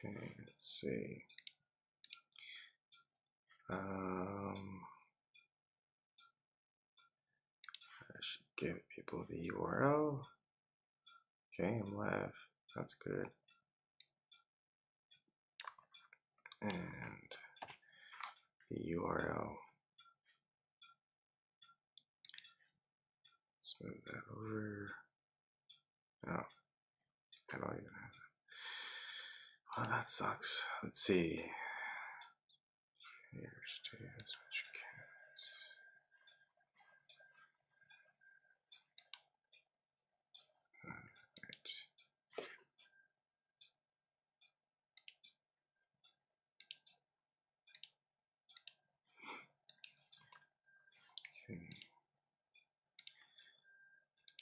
Okay, let's see. I should give people the URL. Okay, I'm live. That's good. And the URL. Let's move that over. Oh, I don't even have it. Oh, that sucks. Let's see. Here's studios, which okay.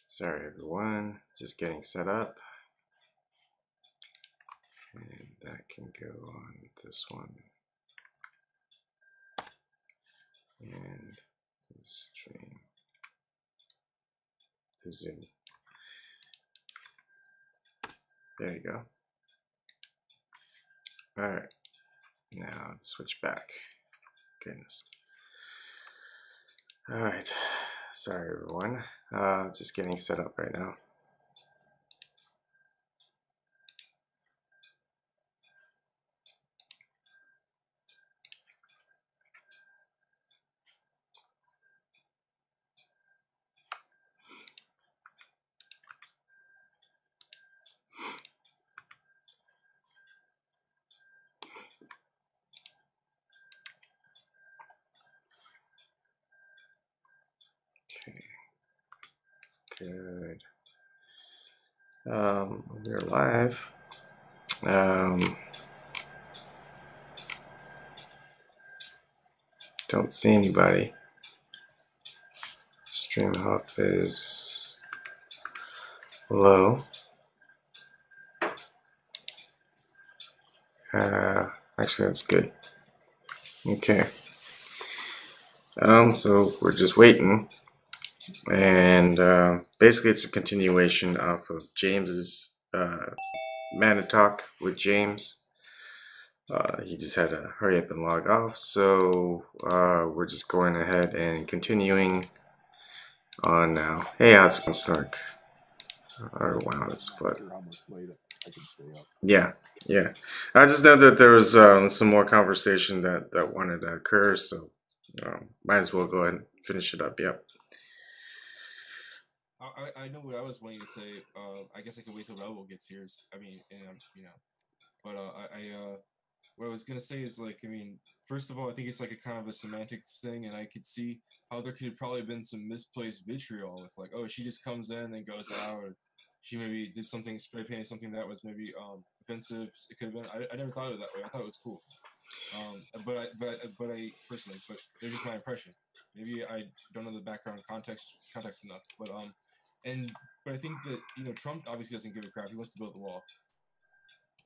Sorry, everyone. Just getting set up. And that can go on this one. And stream to Zoom. There you go. All right. Now switch back. Goodness. All right. Sorry, everyone. Just getting set up right now. Okay. That's good. We're live. Don't see anybody. Stream health is low. Actually, that's good. Okay. So we're just waiting, and basically it's a continuation off of James's Mana Talk with James. He just had to hurry up and log off, so we're just going ahead and continuing on now. Hey, how's it going, Snark? Oh, wow, that's a flood. Yeah. I just know that there was some more conversation that wanted to occur, so might as well go ahead and finish it up. Yep. I know what I was wanting to say. I guess I can wait till Rebel gets here. I mean, but what I was gonna say is like, I mean, first of all, I think it's like a kind of a semantics thing, and I could see how there could have probably been some misplaced vitriol with like, oh, she just comes in and goes out, or she maybe did something, spray painted something that was maybe offensive. It could have been. I never thought of it that way. I thought it was cool. But I personally, but it's just my impression. Maybe I don't know the background context enough. But I think that Trump obviously doesn't give a crap. He wants to build the wall,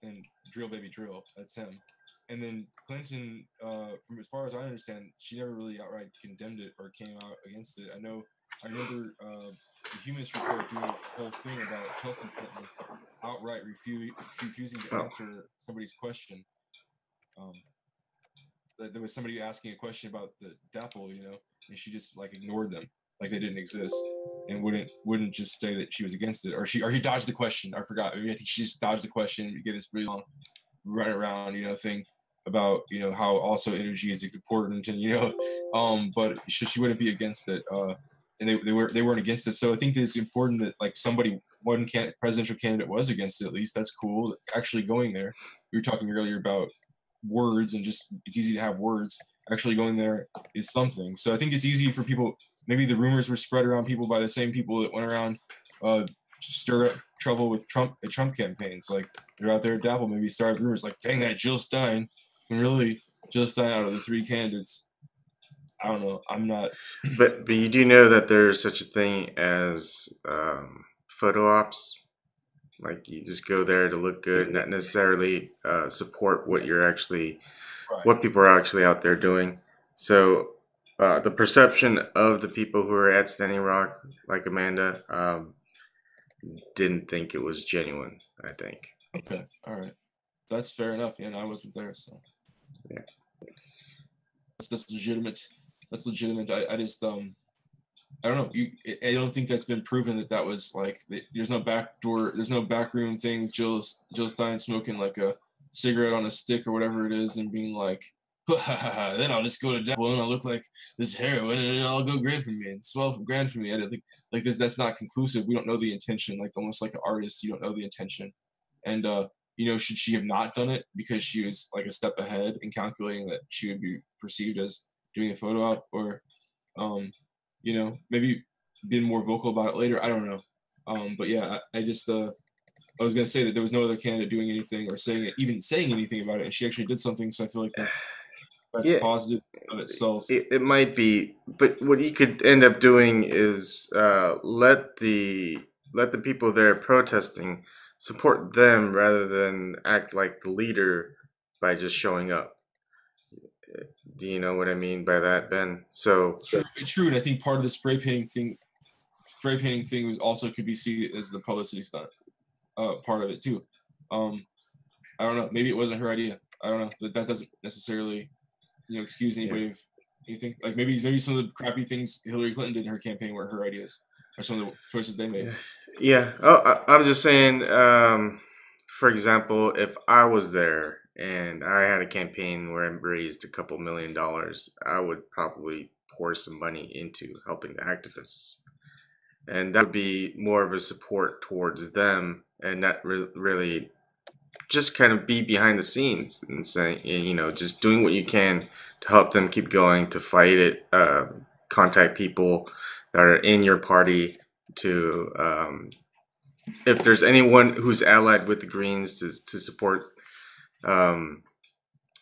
and drill baby drill. That's him. And then Clinton, from as far as I understand, she never really outright condemned it or came out against it. I remember the Humanist Report doing a whole thing about Chelsea Clinton outright refusing to answer somebody's question. There was somebody asking a question about the DAPL, and she just like ignored them, like they didn't exist, and wouldn't just say that she was against it, or she dodged the question. I forgot. Maybe I think she just dodged the question and get this really long run around, thing about how also energy is important, and but she wouldn't be against it, and they weren't against it. So I think that it's important that like one presidential candidate was against it. At least that's cool. Actually going there. We were talking earlier about words, and just it's easy to have words. Actually going there is something. So I think it's easy for people. Maybe the rumors were spread around people by the same people that went around stir up trouble with Trump campaigns. Like they're out there at DAPL, maybe started rumors like, dang that Jill Stein. And really, Jill Stein out of the three candidates, I don't know. I'm not. But you do know that there's such a thing as photo ops. Like you just go there to look good, not necessarily support what you're actually, what people are actually out there doing. So the perception of the people who are at Standing Rock, like Amanda, didn't think it was genuine. I think. Okay, all right. that's fair enough. Yeah, and I wasn't there, so Yeah. that's legitimate. That's legitimate. I just I don't know. I don't think that's been proven that that was like there's no back door, there's no back room thing. Jill Stein smoking like a cigarette on a stick or whatever it is, and being like, then I'll just go to Apple and I'll look like this heroin and it'll go great for me and 12 grand for me. I don't think like this. That's not conclusive. We don't know the intention. Like almost like an artist, you don't know the intention. And should she have not done it because she was like a step ahead in calculating that she would be perceived as doing a photo op, or maybe being more vocal about it later. I don't know. But yeah, I just I was gonna say that there was no other candidate doing anything or even saying anything about it, and she actually did something. So I feel like that's Yeah, positive of itself. it might be, but what you could end up doing is let the people there protesting support them rather than act like the leader by just showing up. Do you know what I mean by that, Ben? So True, and I think part of the spray painting thing was also could be seen as the publicity stunt. Part of it too. I don't know. Maybe it wasn't her idea. I don't know. That doesn't necessarily excuse anybody of anything. Like maybe some of the crappy things Hillary Clinton did in her campaign were her ideas, or some of the choices they made. yeah. Oh, I'm just saying. For example, if I was there and I had a campaign where I raised a couple $1 million, I would probably pour some money into helping the activists, and that would be more of a support towards them, and not really just kind of be behind the scenes and saying, just doing what you can to help them keep going, to fight it, contact people that are in your party to, if there's anyone who's allied with the Greens, to support, um,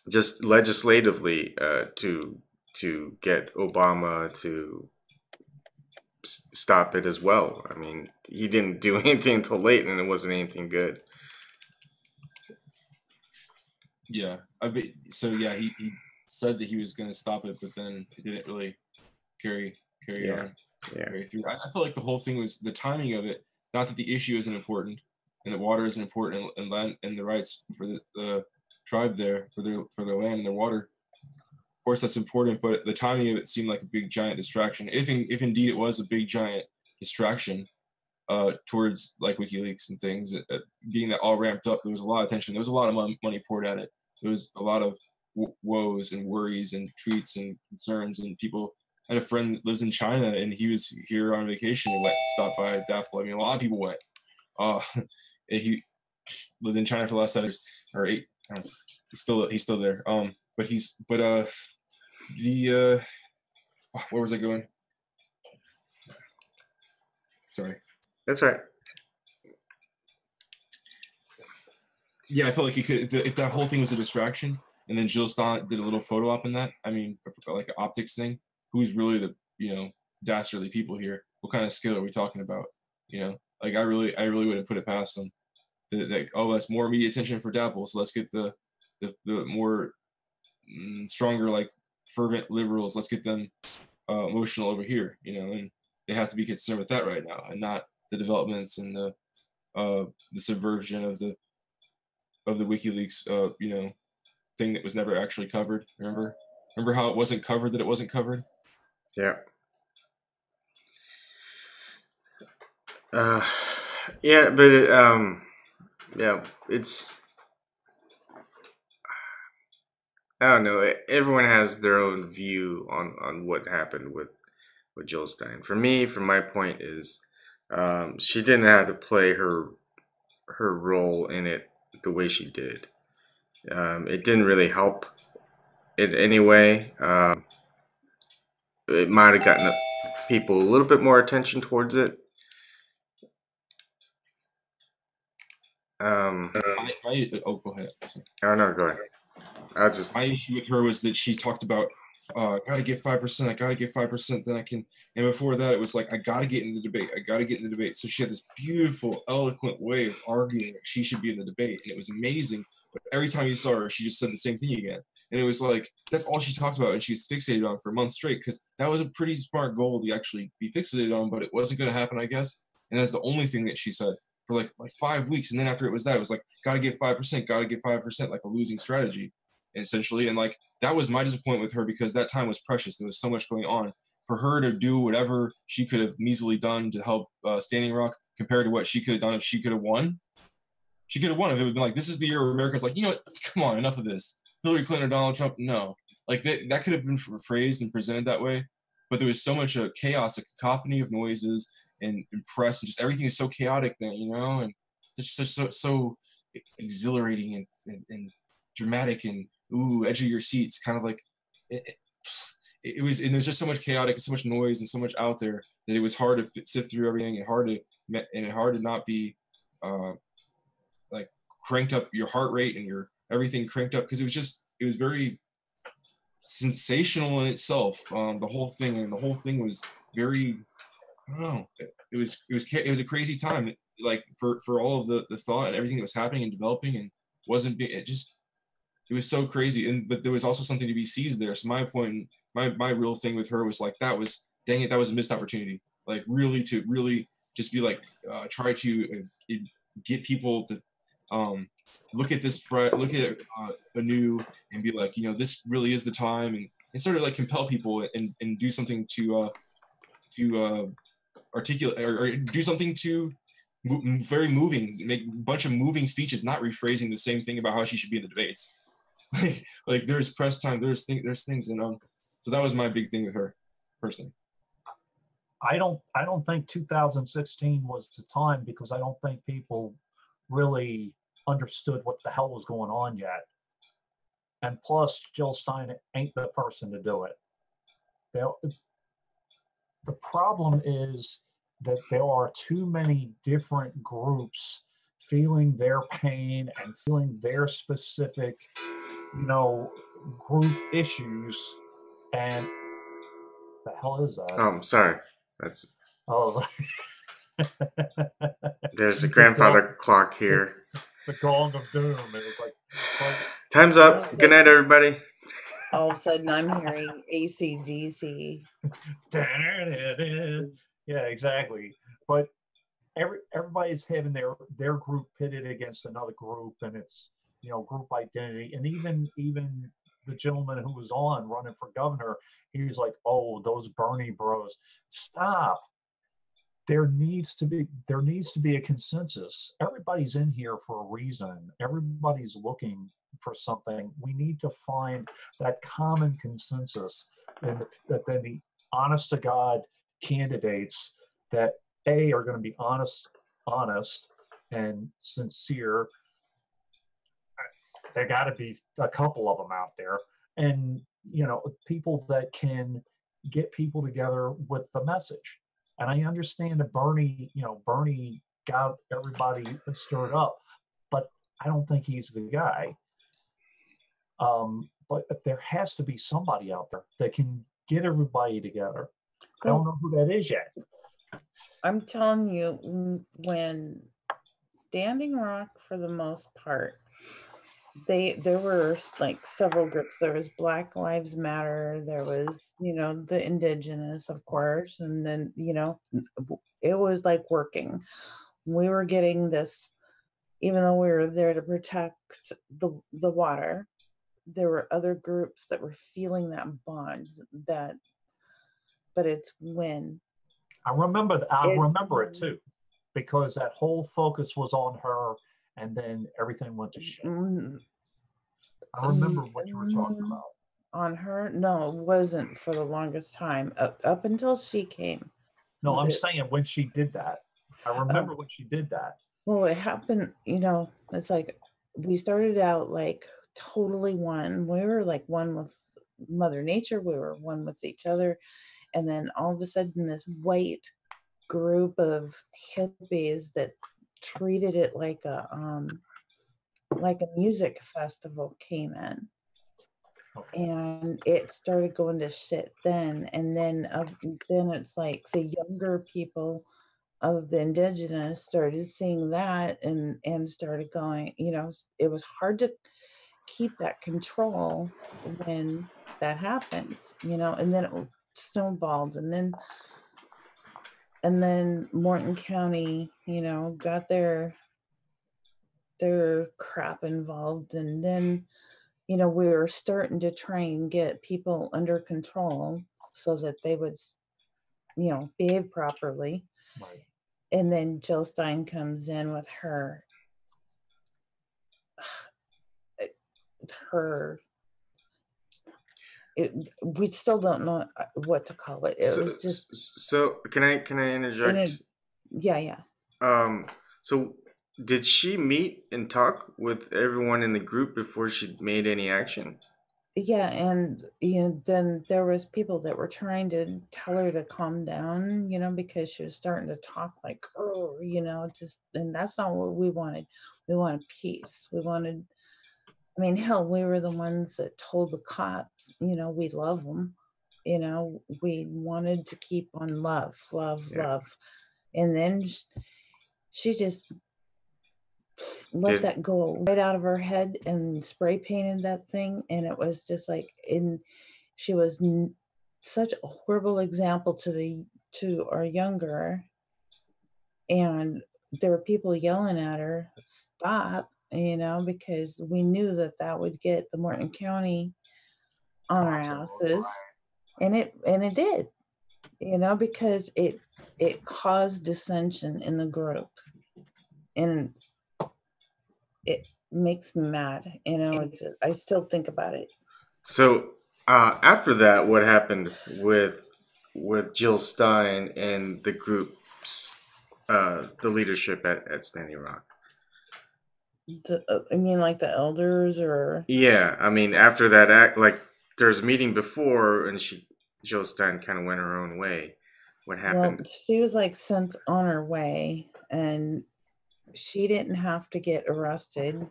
just legislatively, to get Obama to stop it as well. I mean, he didn't do anything until late, and it wasn't anything good. Yeah, so. Yeah, he said that he was going to stop it, but then it didn't really carry Yeah, on, yeah, carry through. I feel like the whole thing was the timing of it. Not that the issue isn't important, and that water isn't important, and land and the rights for the tribe there for their land and their water. Of course, that's important, but the timing of it seemed like a big giant distraction. If indeed it was a big giant distraction, towards like WikiLeaks and things, getting that all ramped up. There was a lot of tension. There was a lot of money poured at it. There was a lot of woes and worries and tweets and concerns, and people. I had a friend that lives in China, and he was here on vacation and went and stopped by Dapple. I mean, a lot of people went. And he lived in China for the last 7 years or 8. I don't know. He's still there. The where was I going? Sorry. that's right. Yeah, I felt like he could if that whole thing was a distraction, and then Jill Stein did a little photo op in that. I mean, like an optics thing. Who's really the dastardly people here? What kind of skill are we talking about? Like I really wouldn't put it past them. Oh, that's more media attention for Dapple, so let's get the more stronger, like fervent liberals. Let's get them emotional over here. And they have to be concerned with that right now, and not the developments and the subversion of the WikiLeaks, thing that was never actually covered. Remember how it wasn't covered that it wasn't covered? Yeah. Uh, yeah, but yeah, it's, I don't know. Everyone has their own view on what happened with Jill Stein. For me, from my point is, she didn't have to play her role in it the way she did. It didn't really help it anyway. It might have gotten people a little bit more attention towards it. Um, Go ahead. Sorry. I don't know. Go ahead. I was just My issue with her was that she talked about gotta get 5%, I gotta get 5%, then I can, and before that it was like I gotta get in the debate, I gotta get in the debate. So she had this beautiful, eloquent way of arguing that she should be in the debate, and it was amazing. But every time you saw her, she just said the same thing again. And it was like that's all she talked about, and she was fixated on for months straight, because that was a pretty smart goal to actually be fixated on, but it wasn't gonna happen, I guess. And that's the only thing that she said for like 5 weeks, and then after it was like gotta get 5%, gotta get 5%, like a losing strategy, essentially. And like that was my disappointment with her because that time was precious. There was so much going on for her to do whatever she could have easily done to help Standing Rock compared to what she could have done if she could have won. She could have won if it would been like, this is the year where America's like, you know what, come on, enough of this. Hillary Clinton or Donald Trump, no. Like that could have been phrased and presented that way, but there was so much chaos, a cacophony of noises and press, and just everything is so chaotic then, and it's just so exhilarating and dramatic and ooh, edge of your seats, kind of like it, it was, and there's just so much chaotic and so much noise and so much out there that it was hard to sift through everything and hard to not be uh, like cranked up your heart rate and your everything cranked up because it was very sensational in itself. The whole thing was very, I don't know. It was a crazy time, like for all of the thought and everything that was happening and developing and wasn't being, it was so crazy. And but there was also something to be seized there. So my point, my real thing with her was like that was, dang it, that was a missed opportunity. Like really to really just be like try to get people to um, look at look at it anew and be like, this really is the time, and sort of like compel people and do something to articulate or do something to very moving, make a bunch of moving speeches, not rephrasing the same thing about how she should be in the debates. Like there's press time, there's things, and so that was my big thing with her, personally. I don't think 2016 was the time because I don't think people really understood what the hell was going on yet. And plus, Jill Stein ain't the person to do it. The problem is that there are too many different groups feeling their pain and feeling their specific, group issues. And the hell is that? Oh, sorry. That's Oh, there's a the gong, grandfather clock the, here. the gong of doom. It was like, but Time's All of up. a Good night, sudden, everybody. all of a sudden I'm hearing ACDC. yeah, exactly. But everybody's having their group pitted against another group, and it's group identity. And even the gentleman who was on running for governor, he was like, "Oh, those Bernie bros, stop." There needs to be a consensus. Everybody's in here for a reason. Everybody's looking for something. We need to find that common consensus, and that then the honest to God candidates that are going to be honest and sincere. There got to be a couple of them out there, and people that can get people together with the message. And I understand that Bernie got everybody stirred up, but I don't think he's the guy. But there has to be somebody out there that can get everybody together. I don't know who that is yet. I'm telling you, when Standing Rock, for the most part, there were like several groups. There was Black Lives Matter, there was the indigenous, of course, and then it was like working. We were getting this, even though we were there to protect the water, there were other groups that were feeling that bond, but it's when I remember it when too, because that whole focus was on her, and then everything went to shit. I remember what you were talking about. On her, no, it wasn't for the longest time up until she came. No, I'm saying when she did that. I remember when she did that. Well, it happened, it's like we started out like totally one. We were like one with Mother Nature, we were one with each other. And then all of a sudden, this white group of hippies that treated it like a music festival came in. Okay. And it started going to shit then. And then it's like the younger people of the indigenous started seeing that and started going, it was hard to keep that control when that happens, and then it snowballed. And then and then Morton County, got their crap involved, and then we were starting to try and get people under control so that they would behave properly. Right. And then Jill Stein comes in with her we still don't know what to call it. It was just So can I interject? Yeah. So did she meet and talk with everyone in the group before she made any action? Yeah, and then there was people that were trying to tell her to calm down, because she was starting to talk like, oh, and that's not what we wanted. We wanted peace. Hell, we were the ones that told the cops, we love them. We wanted to keep on love. Yeah. And then she just let that go right out of her head and spray painted that thing. And it was just like, she was such a horrible example to our younger. And there were people yelling at her, stop, because we knew that would get the Morton County on our asses. And it did, because it caused dissension in the group. And it makes me mad, I still think about it. So after that, what happened with Jill Stein and the group's the leadership at Standing Rock? Like the elders, or Yeah, after that act, like there's a meeting before, and Jill Stein kind of went her own way. What happened? Well, she was like sent on her way, and she didn't have to get arrested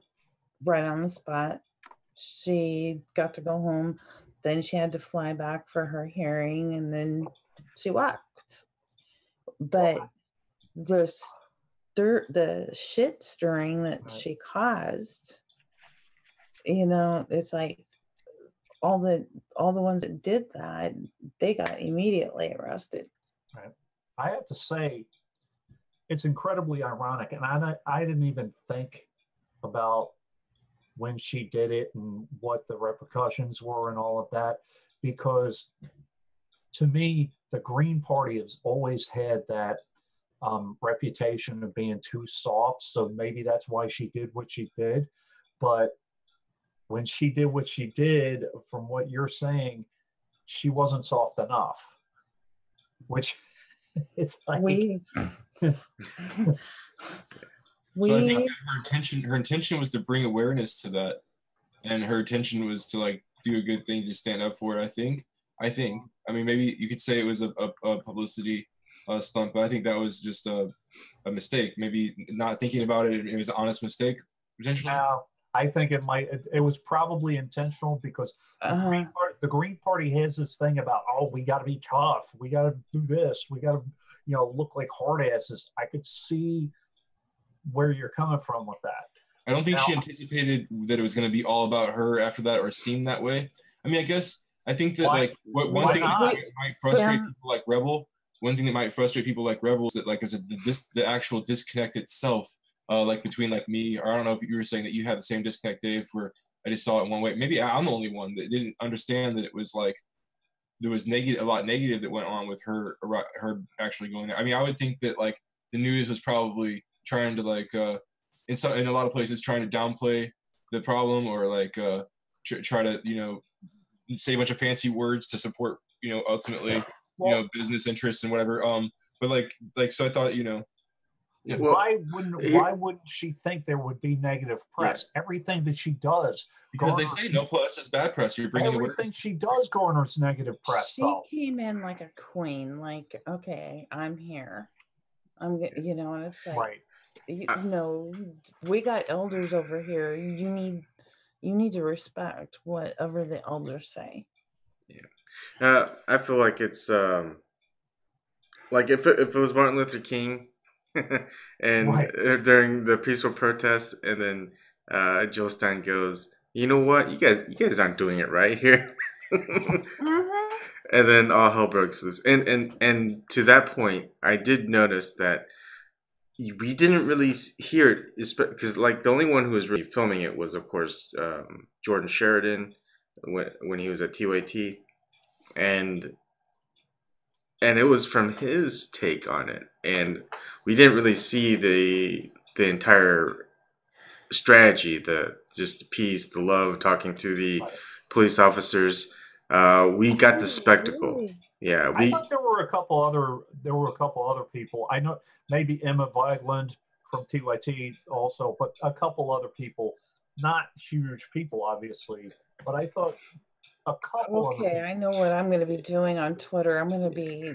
right on the spot. She got to go home. Then she had to fly back for her hearing, and then she walked. But the shit stirring that she caused, it's like all the ones that did that, they got immediately arrested. Right. I have to say, it's incredibly ironic, and I didn't even think about when she did it and what the repercussions were and all of that, because to me, the Green Party has always had that reputation of being too soft. So maybe that's why she did what she did. But when she did what she did, from what you're saying, she wasn't soft enough, which it's like. So I think her intention was to bring awareness to that, and her intention was to like do a good thing, to stand up for it. I think. Maybe you could say it was a publicity stunt, but I think that was just a mistake. Maybe not thinking about it, it was an honest mistake potentially. I think it was probably intentional, because the Green Party has this thing about, we got to be tough, we got to do this, we got to look like hard asses. I could see where you're coming from with that. I don't think she anticipated that it was going to be all about her after that, or seem that way. I think that one thing that might frustrate people like Rebel. One thing that might frustrate people like Rebel is that the actual disconnect itself, between me, or I don't know if you were saying that you had the same disconnect, Dave, where I just saw it one way. Maybe I'm the only one that didn't understand that it was there was a lot negative that went on with her actually going there. I would think that the news was probably trying to in a lot of places trying to downplay the problem, or try to say a bunch of fancy words to support ultimately business interests and whatever. So I thought yeah. Why wouldn't she think there would be negative press? Yeah. Everything that she does, because they say no press is bad press. You're bringing everything she does garners negative press. She came in like a queen, okay, I'm here. And it's like, right. We got elders over here. You need to respect whatever the elders say. Yeah, I feel like it's if it was Martin Luther King, and right. During the peaceful protest, and then Jill Stein goes, "You know what? You guys aren't doing it right here." And then all hell breaks loose. And to that point, I did notice that we didn't really hear it because like the only one who was really filming it was of course Jordan Sheridan when he was at TYT, and it was from his take on it, and we didn't really see the entire strategy, the just the peace, the love, talking to the police officers. We got the spectacle. Really? Yeah, I thought there were a couple other people. I know maybe Emma Vigeland from TYT also, but a couple other people, not huge people, obviously. But I thought a couple of Okay, I know what I'm going to be doing on Twitter. I'm going to be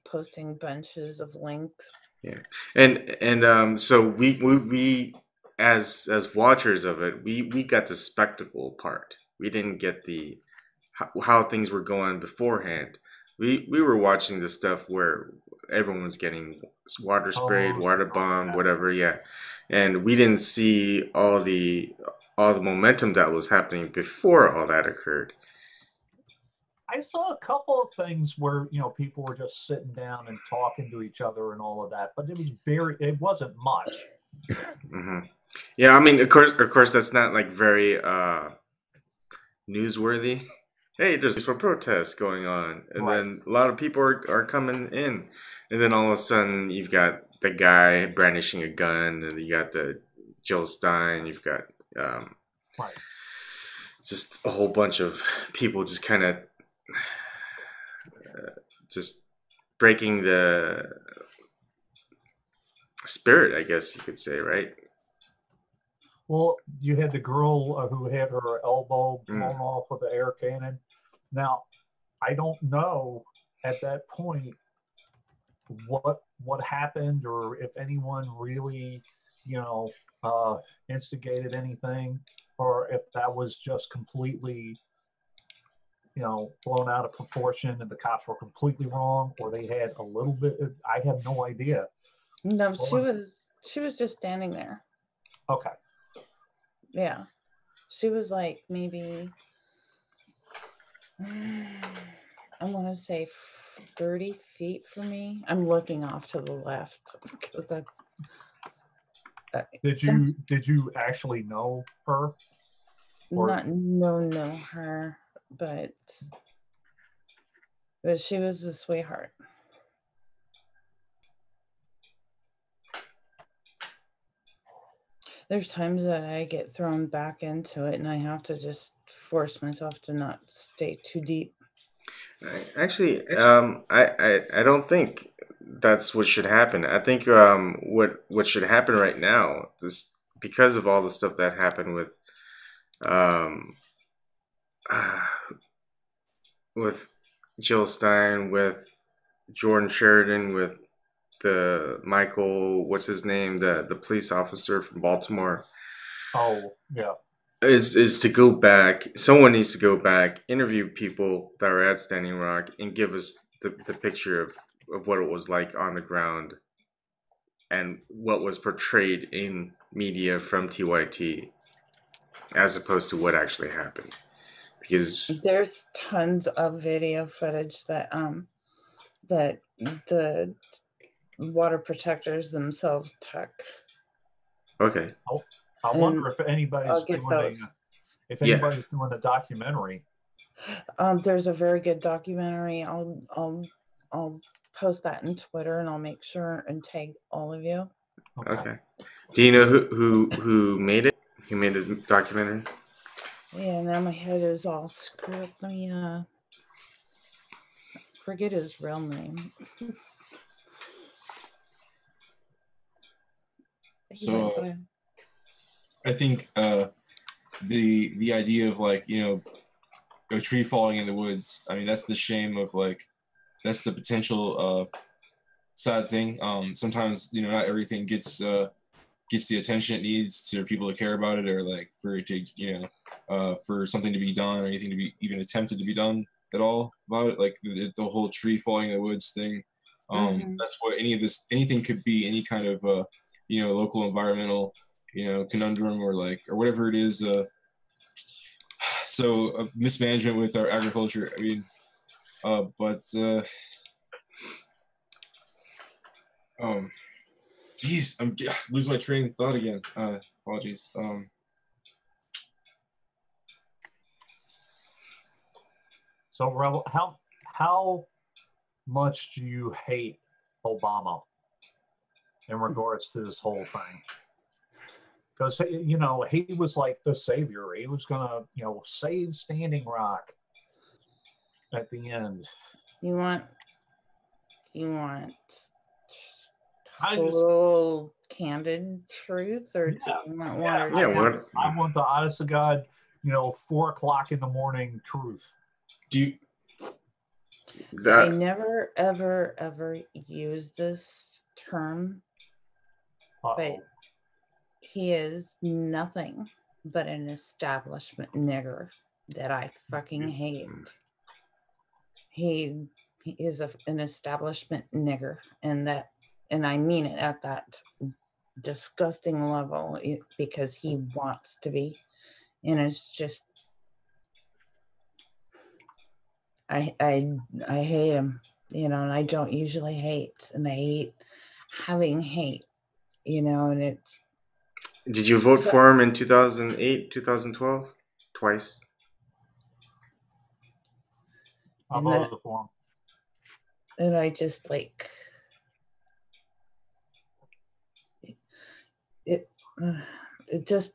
posting bunches of links. Yeah, and so we as watchers of it, we got the spectacle part. We didn't get the how things were going beforehand. We were watching the stuff where everyone was getting water sprayed, water bombed, whatever. Yeah, and we didn't see all the momentum that was happening before all that occurred. I saw a couple of things where people were just sitting down and talking to each other and all of that, but it wasn't much. Hmm. Yeah, I mean, of course, that's not like very newsworthy. Hey, there's for protests going on, and Right. then a lot of people are coming in, and then all of a sudden you've got the guy brandishing a gun, and you got the Jill Stein, you've got Right. just a whole bunch of people just kind of just breaking the spirit, I guess you could say, right? Well, you had the girl who had her elbow blown off with the air cannon. Now, I don't know at that point what happened, or if anyone really, instigated anything, or if that was just completely, blown out of proportion and the cops were completely wrong, or they had a little bit. I have no idea. No, she was just standing there. Okay. Yeah, she was like maybe I want to say 30 feet from me. I'm looking off to the left because that's. Did you actually know her? Not know her, but she was a sweetheart. There's times that I get thrown back into it and I have to just force myself to not stay too deep. Actually, I don't think that's what should happen. I think what should happen right now, this because of all the stuff that happened um, with Jill Stein, with Jordan Sheridan, with the Michael, what's his name, the police officer from Baltimore. Oh, yeah. Is to go back. Someone needs to go back, interview people that were at Standing Rock, and give us the picture of what it was like on the ground and what was portrayed in media from TYT as opposed to what actually happened. Because there's tons of video footage that that the water protectors themselves took. okay. I wonder if anybody's doing a documentary. There's a very good documentary. I'll post that in Twitter, and I'll make sure and tag all of you. Okay. Do you know who made it? Who made the documentary? Yeah, now my head is all screwed up. Let me forget his real name. So I think the idea of like a tree falling in the woods. I mean, that's the shame of like that's the potential sad thing. Sometimes not everything gets the attention it needs to people to care about it, or like for it to for something to be done or anything to be even attempted to be done at all about it. Like the whole tree falling in the woods thing. That's what anything could be, any kind of local environmental conundrum or whatever it is. So mismanagement with our agriculture. I mean, But geez, I'm losing my train of thought again. Apologies. So, Rebel, how much do you hate Obama in regards to this whole thing? Because, you know, he was like the savior. He was gonna, you know, save Standing Rock at the end. You want I just, total candid truth, or do yeah, you want yeah, one or Yeah, two? what I want the honest to God, you know, 4 o'clock in the morning truth. Do you? I that never, ever, ever use this term, but Uh-oh. he is nothing but an establishment nigger that I fucking hate. He is an establishment nigger, and I mean it at that disgusting level, because he wants to be, and it's just I hate him, you know, and I don't usually hate, and I hate having hate, you know, and it's did you vote so, for him in 2008, 2012? Twice. I and that, voted for him. and I just like it. It just,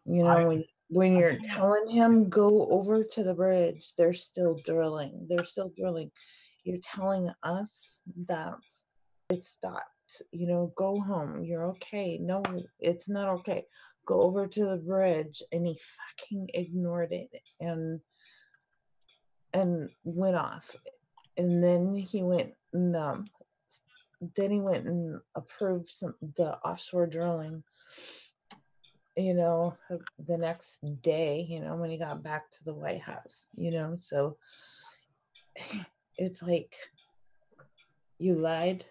you know, when you're telling him go over to the bridge, they're still drilling. They're still drilling. You're telling us that it stopped. You know, go home. You're okay. No, it's not okay. Go over to the bridge, and he fucking ignored it and went off. And then he went and approved the offshore drilling, you know, the next day, you know, when he got back to the White House, you know. So it's like, you lied.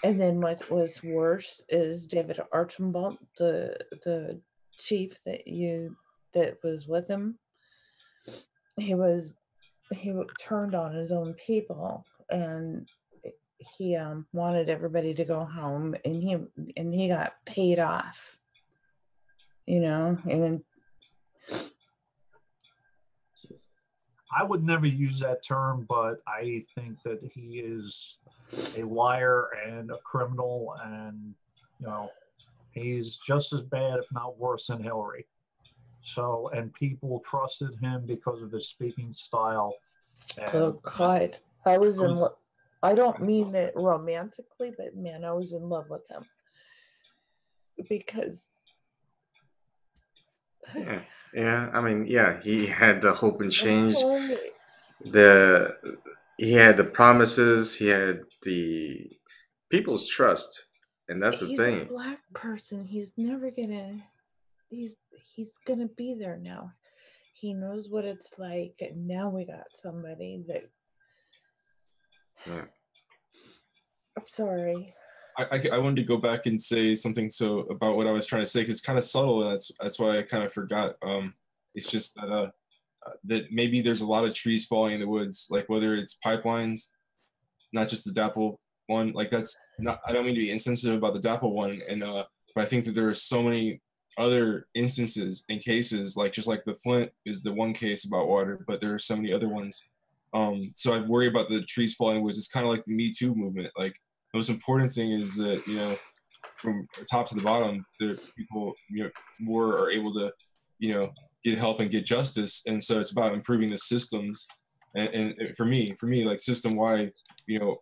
And then what was worse is David Archambault, the chief that was with him, he turned on his own people, and he wanted everybody to go home, and he got paid off, you know. And I would never use that term, but I think that he is a liar and a criminal, and you know, he's just as bad, if not worse, than Hillary. So, and people trusted him because of his speaking style. oh And God, I don't mean it romantically, but man, I was in love with him, because Yeah. I mean, yeah, he had the hope and change. okay, The he had the promises. He had the people's trust, and that's the he's a thing. black person. He's gonna be there now. He knows what it's like, and now we got somebody that. Yeah. I'm sorry. I wanted to go back and say something about what I was trying to say, because it's kind of subtle, and that's why I kind of forgot. It's just that maybe there's a lot of trees falling in the woods, like whether it's pipelines, not just the Dapple one. Like that's not. I don't mean to be insensitive about the Dapple one, but I think that there are so many other instances and cases, like just like the Flint is the one case about water, but there are so many other ones. So I worry about the trees falling in the woods. It's kind of like the Me Too movement. Like the most important thing is that, you know, from the top to the bottom, the people, you know, more are able to, you know, get help and get justice. And so it's about improving the systems. And for me, like system wide, you know,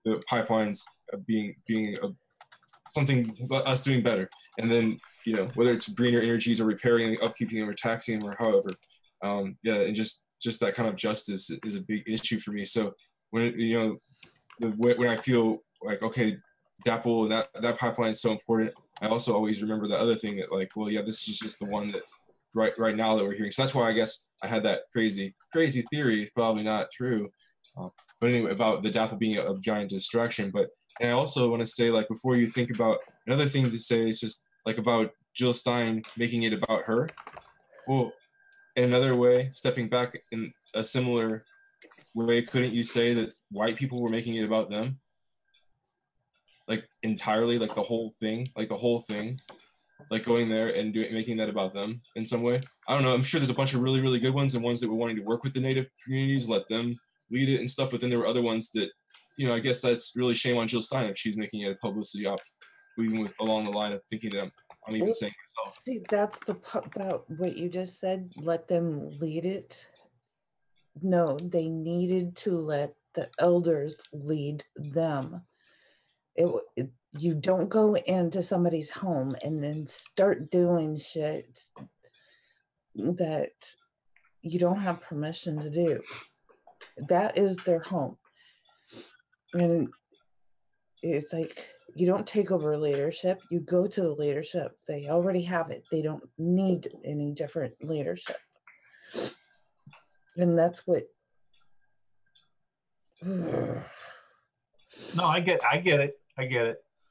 the pipelines being something us doing better. And then, you know, whether it's greener energies or repairing, upkeeping them or taxing them or however, yeah, and just that kind of justice is a big issue for me. So when, you know, when I feel like, okay, Dapple and that pipeline is so important, I also always remember the other thing that, like, well, yeah, this is just the one that right now that we're hearing. So that's why I guess I had that crazy theory, probably not true. But anyway, about the Dapple being a giant distraction. But and I also want to say, like, before you think about another thing to say, is just like about Jill Stein making it about her. Well, in another way, stepping back in a similar way, couldn't you say that white people were making it about them? Like entirely, like the whole thing, like going there and making that about them in some way. I don't know. I'm sure there's a bunch of really, really good ones and ones that were wanting to work with the native communities, let them lead it and stuff. But then there were other ones that, I guess that's really shame on Jill Stein if she's making it a publicity op, even with along the line of thinking that I'm even saying myself. See, that's the part that what you just said. Let them lead it. No, they needed to let the elders lead them. You don't go into somebody's home and then start doing shit that you don't have permission to do. That is their home. And it's like, you don't take over leadership, you go to the leadership. They already have it. They don't need any different leadership. And that's what No, I get it.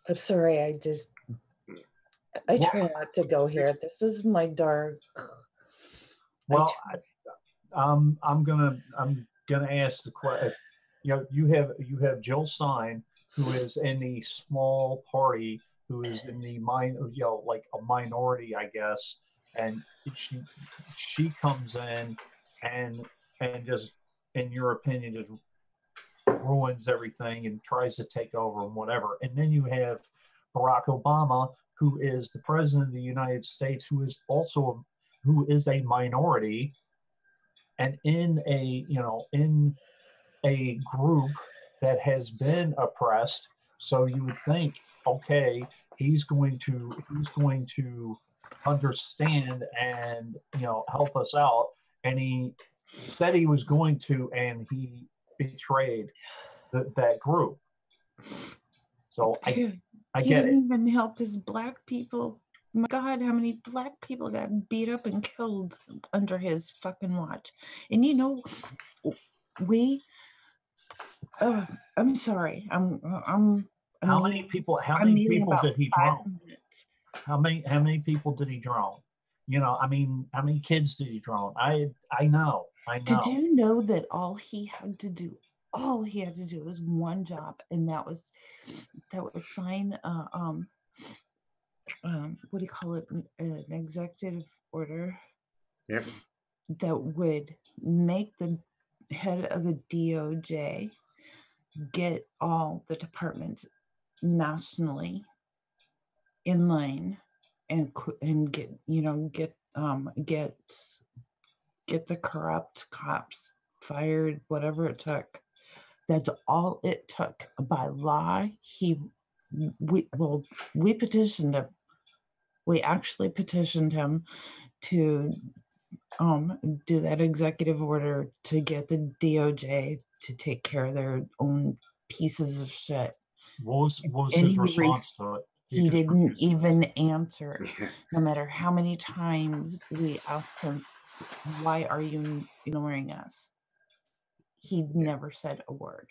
I'm sorry, I try not to go here. This is my dark. Well, I'm gonna ask the question. You have Jill Stein, who is in the small party, who is in the like a minority, I guess, and she comes in and just, in your opinion, just ruins everything and tries to take over and whatever. And then you have Barack Obama, who is the president of the United States, who is a minority, and in a group that has been oppressed. So you would think, okay, he's going to understand and help us out. And he said he was going to, and he betrayed that group. So I get it. He didn't even help his black people. My God, how many black people got beat up and killed under his fucking watch? And I'm sorry. How many people did he drown? How many people did he drown? How many kids did he drown? I know. Did you know that all he had to do was one job, and that was sign what do you call it, an executive order? Yep. That would make the head of the DOJ get all the departments nationally in line and get the corrupt cops fired, whatever it took. That's all it took. By law, we petitioned him. We actually petitioned him to do that executive order to get the DOJ to take care of their own pieces of shit. What was his response to it? He didn't even answer. No matter how many times we asked him, why are you ignoring us? He never said a word.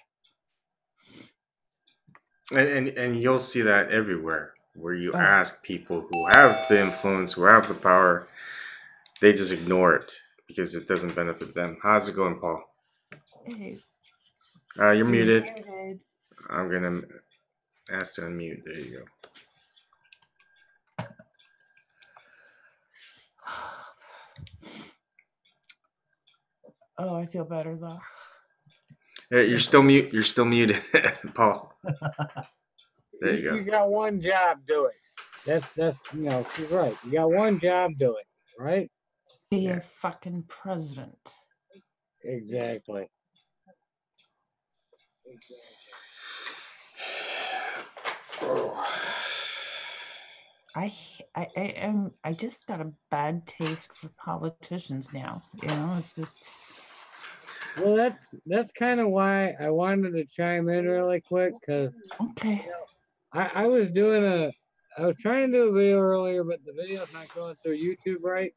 And you'll see that everywhere, where you ask people who have the influence, who have the power, they just ignore it because it doesn't benefit them. How's it going, Paul? Hey. You're muted. I'm gonna ask to unmute. There you go. Oh, I feel better though. You're still mute. You're still muted, Paul. There you go. You got one job, do it. That's she's right. You got one job, do it. Right? Be a fucking president. Exactly. I just got a bad taste for politicians now. It's just. Well, that's kind of why I wanted to chime in really quick, because I was trying to do a video earlier, but the video's not going through YouTube right.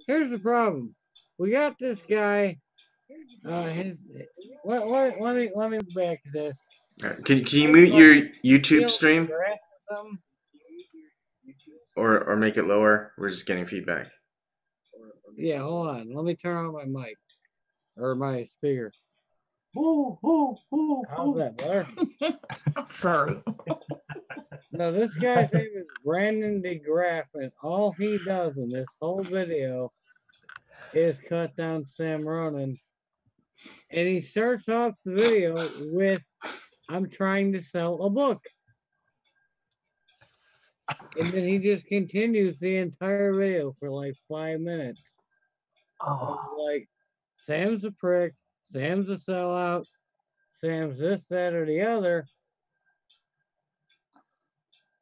Here's the problem. We got this guy. Let me back to this. Can you mute your YouTube stream? Or make it lower? We're just getting feedback. Yeah, hold on. Let me turn on my mic. or my speaker. Ooh, ooh, ooh, How's ooh. that better? Sorry. No, this guy's name is Brandon DeGraff, and all he does in this whole video is cut down Sam Ronan. And he starts off the video with, "I'm trying to sell a book." And then he just continues the entire video for like 5 minutes. Oh, Like, Sam's a prick, Sam's a sellout, Sam's this, that, or the other.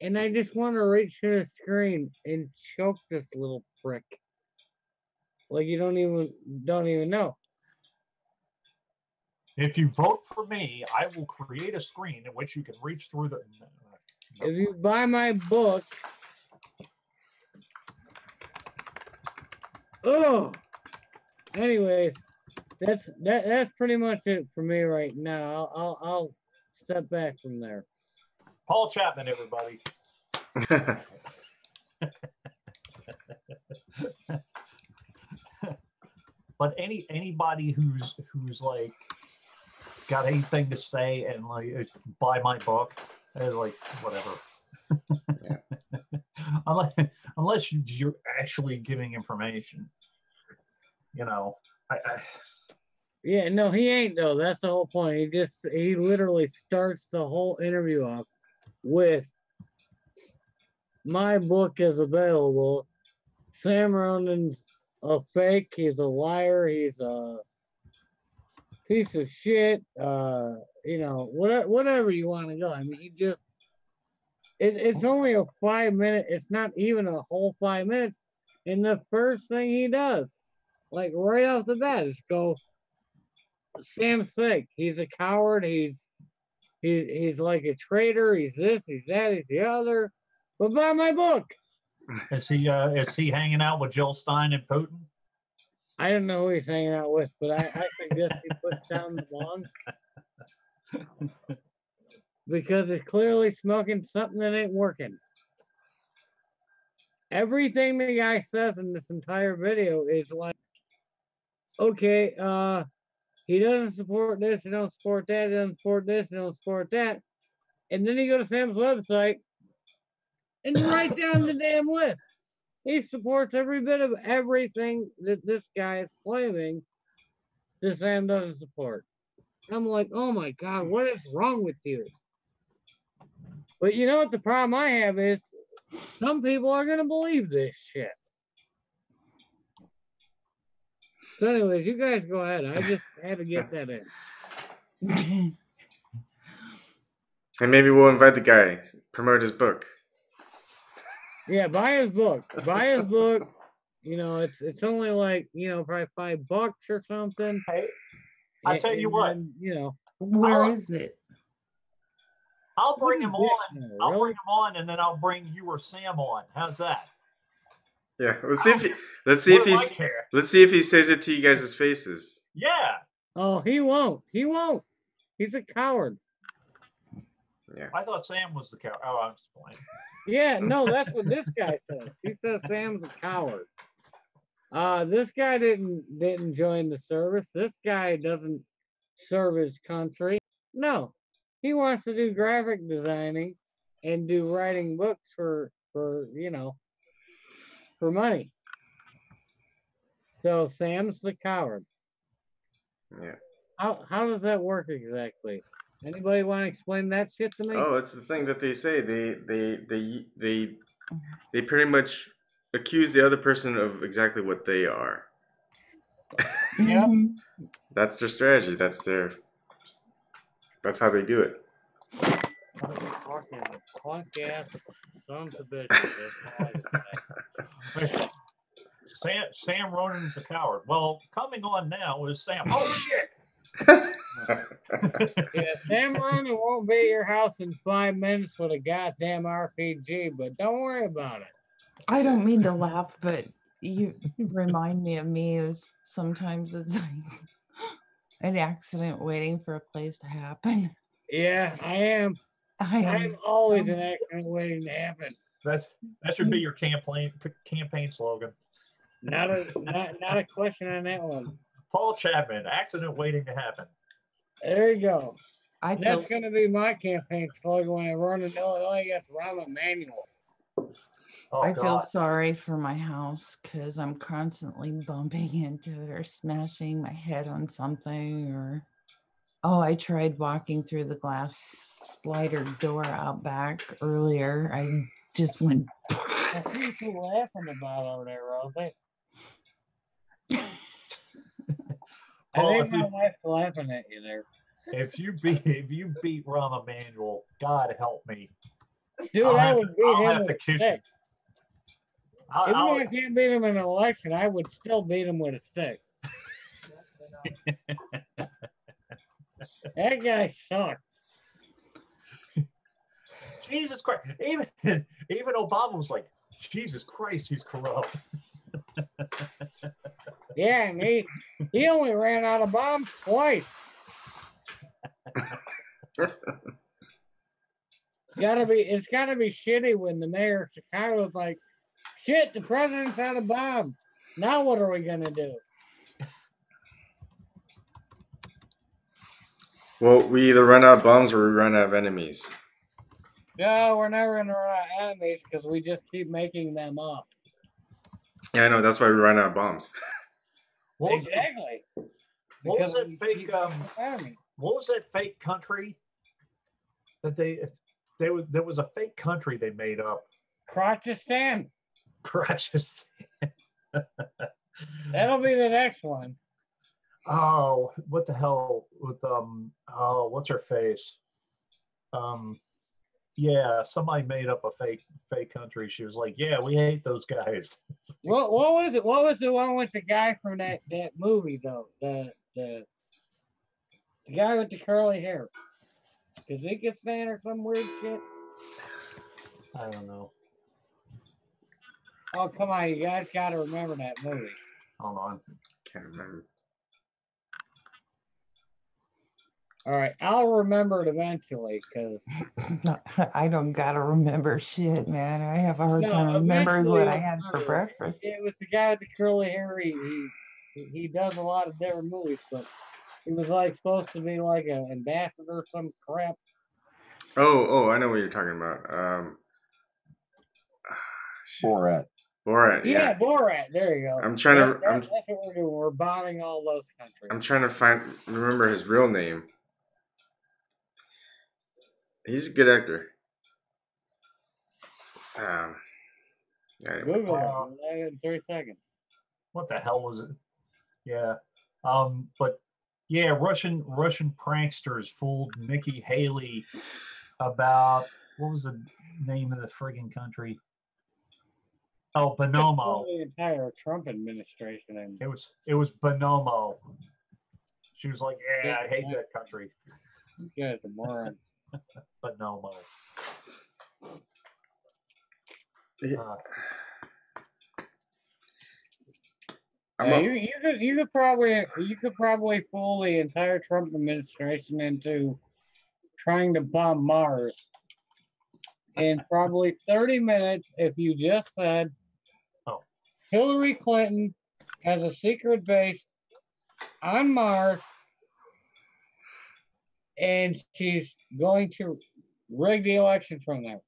And I just want to reach to the screen and choke this little prick. Like you don't even know. if you vote for me, I will create a screen in which you can reach through the. If you buy my book, oh. Anyways, that's pretty much it for me right now. I'll step back from there. Paul Chapman, everybody. But anybody who's like got anything to say and like buy my book, like whatever. Yeah. unless you're actually giving information, you know. Yeah, no, he ain't though. That's the whole point. He literally starts the whole interview off with, "My book is available. Sam Ronan's a fake. He's a liar. He's a piece of shit. Whatever you want to go." I mean, it's only a 5 minute. It's not even a whole 5 minutes. And the first thing he does, like right off the bat, is go, "Sam's fake. He's a coward. He's like a traitor. He's this. He's that. He's the other. But buy my book." Is he hanging out with Jill Stein and Putin? I don't know who he's hanging out with, but I suggest he puts down the bong because he's clearly smoking something that ain't working. Everything the guy says in this entire video is like, okay, he doesn't support this, he don't support that, he doesn't support this, he don't support that. And then you go to Sam's website and you write down the damn list. He supports every bit of everything that this guy is claiming that Sam doesn't support. I'm like, oh my God, what is wrong with you? But you know what the problem I have is some people are going to believe this shit. So anyways, you guys go ahead. I just had to get that in. And maybe we'll invite the guy, promote his book. Yeah, buy his book. Buy his book. You know, it's only like, probably $5 or something. Hey, I tell you what. Then, Where is it? I'll bring him on. Really? I'll bring him on, and then I'll bring you or Sam on. How's that? Yeah, let's see if he says it to you guys' faces. Yeah. Oh, he won't. He won't. He's a coward. Yeah. I thought Sam was the coward. Oh, I'm just playing. Yeah, no, that's what this guy says. He says Sam's a coward. This guy didn't join the service. This guy doesn't serve his country. No, he wants to do graphic designing and do writing books for money. So Sam's the coward. Yeah. How does that work exactly? Anybody want to explain that shit to me? Oh, it's the thing that they say. They pretty much accuse the other person of exactly what they are. Yeah. That's their strategy. That's how they do it. Fucking punk ass sons of bitches. Sam Ronan's a coward. Well, coming on now is Sam. Oh shit! Yeah, Sam Ronan won't be at your house in 5 minutes with a goddamn RPG, but don't worry about it. I don't mean to laugh, but you remind me of me. Sometimes it's like an accident waiting for a place to happen. Yeah, I am. I'm always an accident waiting to happen. That should be your campaign slogan. Not a question on that one. Paul Chapman, accident waiting to happen. There you go. I feel That's going to be my campaign slogan when I run in Illinois against Rahm Emanuel. Oh, I feel God. sorry for my house because I'm constantly bumping into it or smashing my head on something. Or I tried walking through the glass slider door out back earlier. I just went. What are you laughing about over there, Rosie? I Paul, think my wife's laughing at you there. if you beat Rahm Emanuel, God help me. Dude, I'll I have would to- beat I'll him have with to a kiss stick. you. Even though I can't beat him in an election, I would still beat him with a stick. That guy sucks. Jesus Christ! Even Obama was like, Jesus Christ, he's corrupt. Yeah, and he only ran out of bombs twice. It's gotta be shitty when the mayor of Chicago is like, shit, the president's out of bombs. Now what are we gonna do? Well, we either run out of bombs or we run out of enemies. No, we're never gonna run out of enemies because we just keep making them up. Yeah, I know. That's why we run out of bombs. Exactly. What was Because that we fake? keep making enemies. What was that fake country that there was a fake country they made up? Crotchistan. Crotches. That'll be the next one. Oh, what the hell with what's her face? Yeah, somebody made up a fake country. She was like, "Yeah, we hate those guys." What was it? What was the one with the guy from that movie though? The guy with the curly hair. Kazakhstan or some weird shit. I don't know. Oh come on, you guys got to remember that movie. Hold on. Can't remember. All right, I'll remember it eventually because I don't gotta remember shit, man. I have a hard no, time remembering eventually what I you'll had for remember. breakfast. It was the guy with the curly hair. He does a lot of different movies, but he was like supposed to be like an ambassador or some crap. Oh, I know what you're talking about. Borat. Borat. Yeah, Yeah. Borat. There you go. I'm trying to. That's what we're doing. We're bombing all those countries. I'm trying to remember his real name. He's a good actor. Anyway. Google it in 3 seconds. What the hell was it? Yeah. But yeah, Russian pranksters fooled Nikki Haley about what was the name of the friggin' country? Oh, Bonomo. The entire Trump administration. And It was Bonomo. She was like, "Yeah, I hate that country." you guys are morons. Bonomo. You could probably fool the entire Trump administration into trying to bomb Mars in probably 30 minutes if you just said Hillary Clinton has a secret base on Mars and she's going to rig the election from there.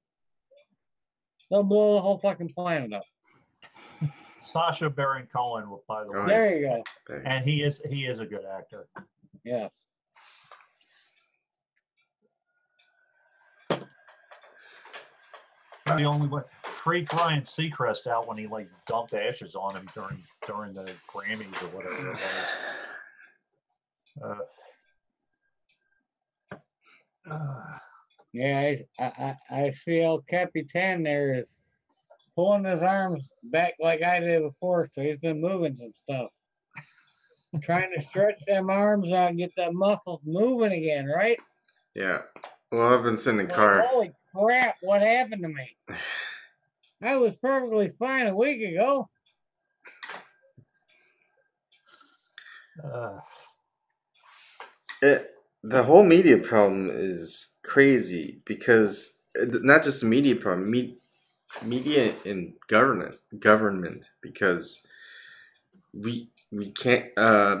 They'll blow the whole fucking planet up. Sacha Baron Cohen, by the way. There you go. And he is a good actor. Yes. The only one freaked Ryan Seacrest out when he like dumped ashes on him during the Grammys or whatever it was. Yeah, I feel Capitan there is pulling his arms back like I did before, so he's been moving some stuff. Trying to stretch them arms out and get the muscles moving again, right? Yeah. Well, I've been sitting in the car. Holy crap, what happened to me? I was perfectly fine a week ago. The whole media problem is crazy because not just a media problem, media and government because we can't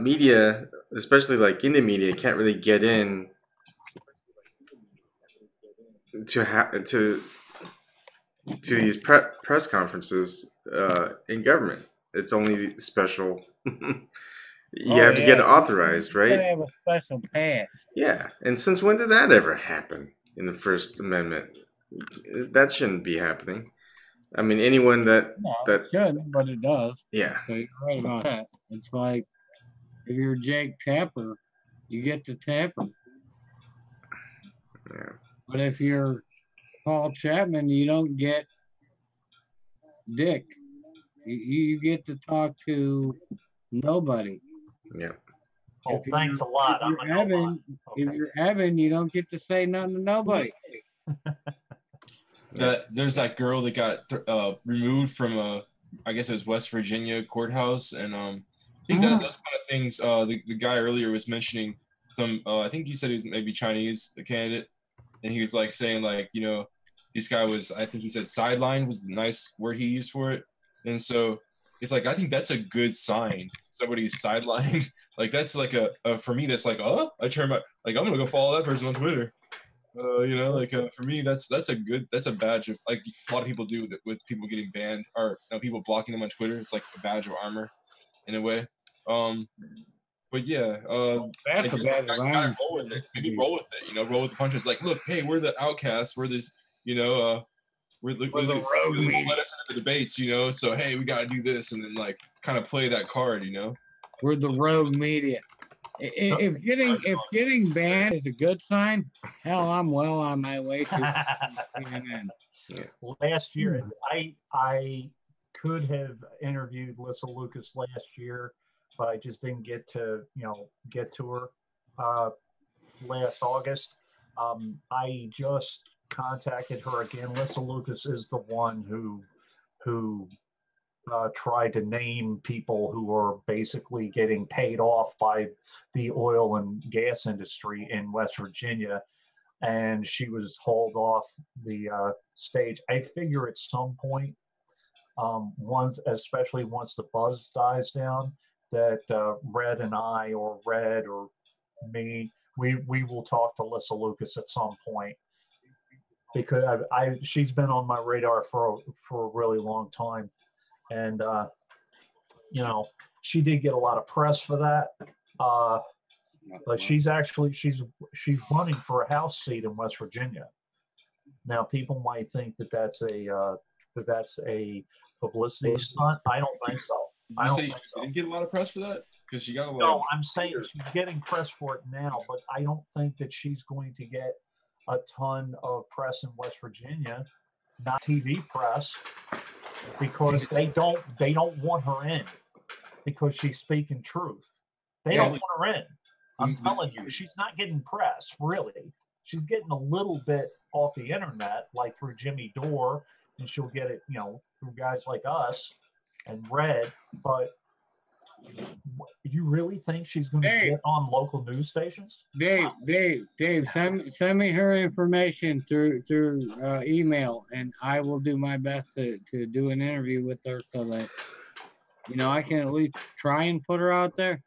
media, especially like in the media, can't really get in to these press conferences in government. It's only special. You Oh have to get yeah, authorized, you gotta right? have a special pass. Yeah. And since when did that ever happen in the First Amendment? That shouldn't be happening. I mean, anyone No, that it shouldn't, but it does. yeah, So you're right about that. It's like if you're Jake Tapper, you get to Tapper. yeah, But if you're Paul Chapman, you don't get Dick. You get to talk to nobody. yeah. Oh, If thanks a you're lot. if I'm you're a nobody. Evan, if Okay. you're Evan, you don't get to say nothing to nobody. There's that girl that got removed from I guess it was West Virginia courthouse, and I think that those kind of things. The guy earlier was mentioning some. I think he said he was maybe Chinese candidate, and he was like saying like this guy was, I think he said sideline was the nice word he used for it, and so it's like I think that's a good sign. Somebody's sidelined. Like that's like a for me that's like, oh, I turn my, like I'm gonna go follow that person on Twitter. For me, that's a badge of, like a lot of people do with people getting banned or people blocking them on Twitter. It's like a badge of armor in a way. But yeah, I That's a guess bad gotta environment. roll with it. Maybe roll with it. Roll with the punches. Like, look, hey, we're the outcasts. We're this. We're the We're the people road won't media. let us into the debates. So hey, we gotta do this, and then like kind of play that card. We're the rogue media. If getting banned is a good sign, hell, I'm well on my way to CNN. Last year, I could have interviewed Lissa Lucas last year, but I just didn't get to get to her last August. I just contacted her again. Lissa Lucas is the one who tried to name people who are basically getting paid off by the oil and gas industry in West Virginia, and she was hauled off the stage. I figure at some point, especially once the buzz dies down, that Red and I, or Red or me, we will talk to Lissa Lucas at some point, because she's been on my radar for a really long time, and she did get a lot of press for that. But she's running for a House seat in West Virginia. Now, people might think that that's a publicity stunt. I don't think so. You say she didn't get a lot of press for that because she got a lot. No, I'm saying she's getting press for it now, but I don't think that she's going to get a ton of press in West Virginia, not TV press, because they don't want her in, because she's speaking truth. They don't want her in. I'm telling you, she's not getting press, really. She's getting a little bit off the internet, like through Jimmy Dore, and she'll get it, through guys like us and Red. But you really think she's going to get on local news stations? Dave, send me her information through email, and I will do my best to do an interview with her so that I can at least try and put her out there.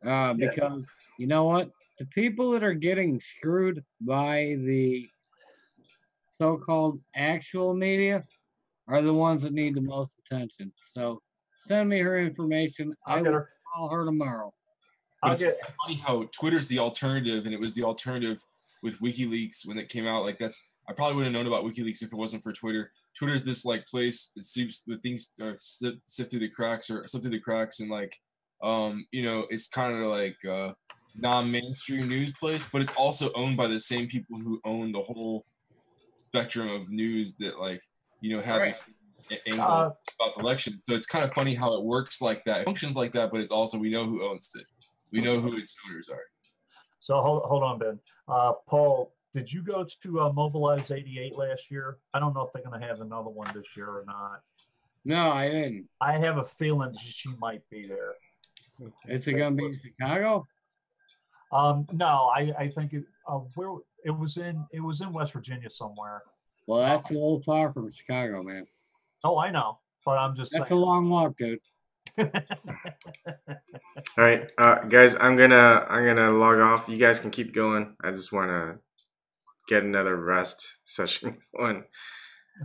Because you know what? The people that are getting screwed by the so-called actual media are the ones that need the most attention. So send me her information. I will call her tomorrow. But it's funny how Twitter's the alternative, and it was the alternative with WikiLeaks when it came out. Like I probably wouldn't have known about WikiLeaks if it wasn't for Twitter. Twitter's this like place that seems the things sift through the cracks or slip through the cracks, and like it's kind of like non-mainstream news place, but it's also owned by the same people who own the whole spectrum of news that had this angle about the election. So it's kind of funny how it works like that. It functions like that, but it's also, we know who owns it. We know who its owners are. So hold on, Ben. Paul, did you go to Mobilize 88 last year? I don't know if they're going to have another one this year or not. No, I didn't. I have a feeling she might be there. Is it going to be in Chicago? No, I think it was in West Virginia somewhere. Well, that's a little far from Chicago, man. Oh, I know, but I'm just saying. That's a long walk, dude. All right, guys, I'm gonna log off. You guys can keep going. I just want to get another rest session going.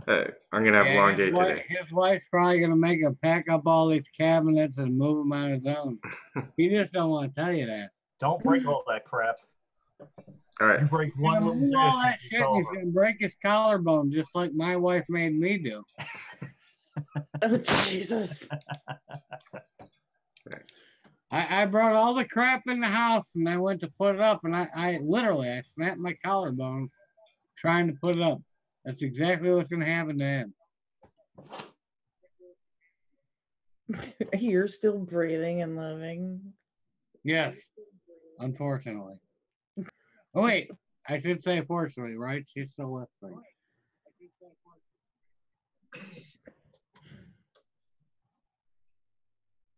I'm gonna have a long day today. His wife's probably gonna make him pack up all these cabinets and move them on his own. He just don't want to tell you that. Don't break all that crap. All right. You break He's one gonna little move dish, all that it's shit, and he's over. gonna break his collarbone just like my wife made me do. Oh, Jesus. I brought all the crap in the house and I went to put it up, and I literally snapped my collarbone trying to put it up. That's exactly what's gonna happen to him. You're still breathing and living. Yes, unfortunately. Oh wait, I should say fortunately, right? She's still with me.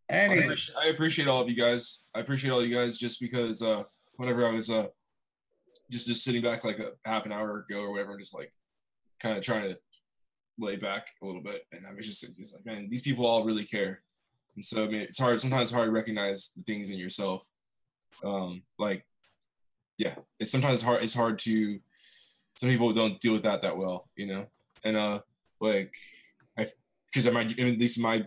Anyway, I appreciate all of you guys. I appreciate all you guys just because whenever I was just sitting back like a half an hour ago or whatever, just like kind of trying to lay back a little bit, and I was just like, man, these people all really care. And so I mean, it's hard. Sometimes it's hard to recognize the things in yourself. Like, yeah, it's sometimes hard. It's hard to. Some people don't deal with that well, you know. And like, because at least in my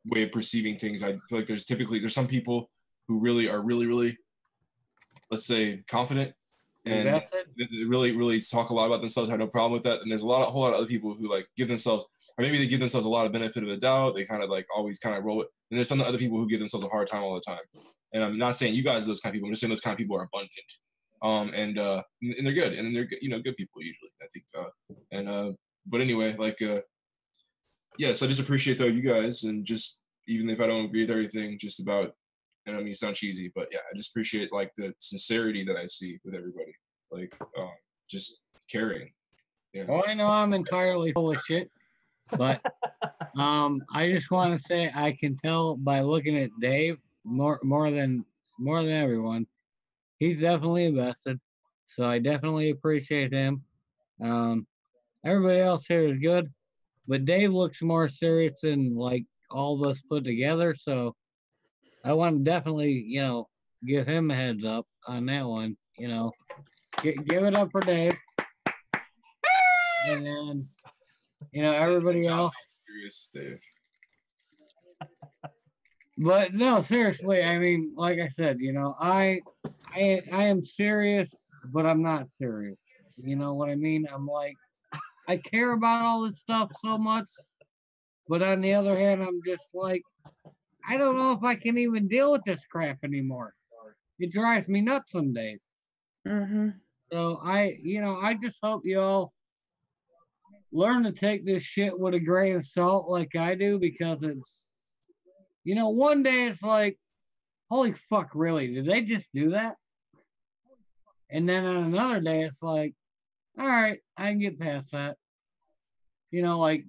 way of perceiving things, I feel like there's some people who really are really, let's say, confident and they really talk a lot about themselves, have no problem with that. And there's a whole lot of other people who like give themselves, or maybe they give themselves a lot of benefit of the doubt. They kind of like always kind of roll it. And there's some other people who give themselves a hard time all the time. And I'm not saying you guys are those kind of people. I'm just saying those kind of people are abundant. And they're good, and they're good, good people usually. I think. But anyway, like, yeah. So I just appreciate though you guys, and just even if I don't agree with everything, just about. And I mean, it sounds cheesy, but yeah, I just appreciate like the sincerity that I see with everybody, like just caring. Yeah. Well, I know I'm entirely full of shit, but I just want to say I can tell by looking at Dave more than everyone. He's definitely invested, so I definitely appreciate him. Everybody else here is good, but Dave looks more serious than like all of us put together. So I want to definitely, give him a heads up on that one. Give it up for Dave, and everybody else. Serious, Dave. But no, seriously, I mean, like I said, I am serious, but I'm not serious. You know what I mean? I'm like, I care about all this stuff so much, but on the other hand, I'm just like, I don't know if I can even deal with this crap anymore. It drives me nuts some days. Mm-hmm. So I just hope you all learn to take this shit with a grain of salt like I do, because it's, one day it's like, holy fuck, really? Did they just do that? And then on another day, it's like, all right, I can get past that. Like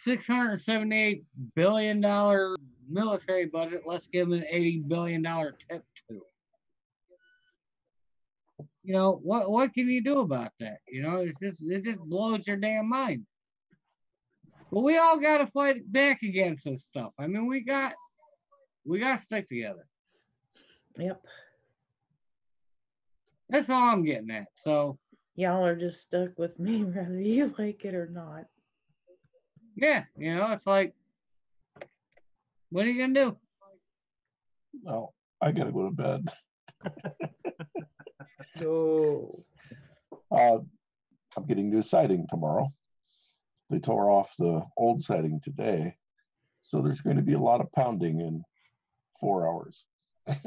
$678 billion military budget, let's give them an $80 billion tip too. What can you do about that? It just blows your damn mind. But we all got to fight back against this stuff. I mean, we got to stick together. Yep. That's all I'm getting at. So y'all are just stuck with me, whether you like it or not. Yeah, it's like, what are you gonna do? No, I gotta go to bed. No. I'm getting new siding tomorrow. They tore off the old siding today, so there's going to be a lot of pounding in 4 hours. Oh,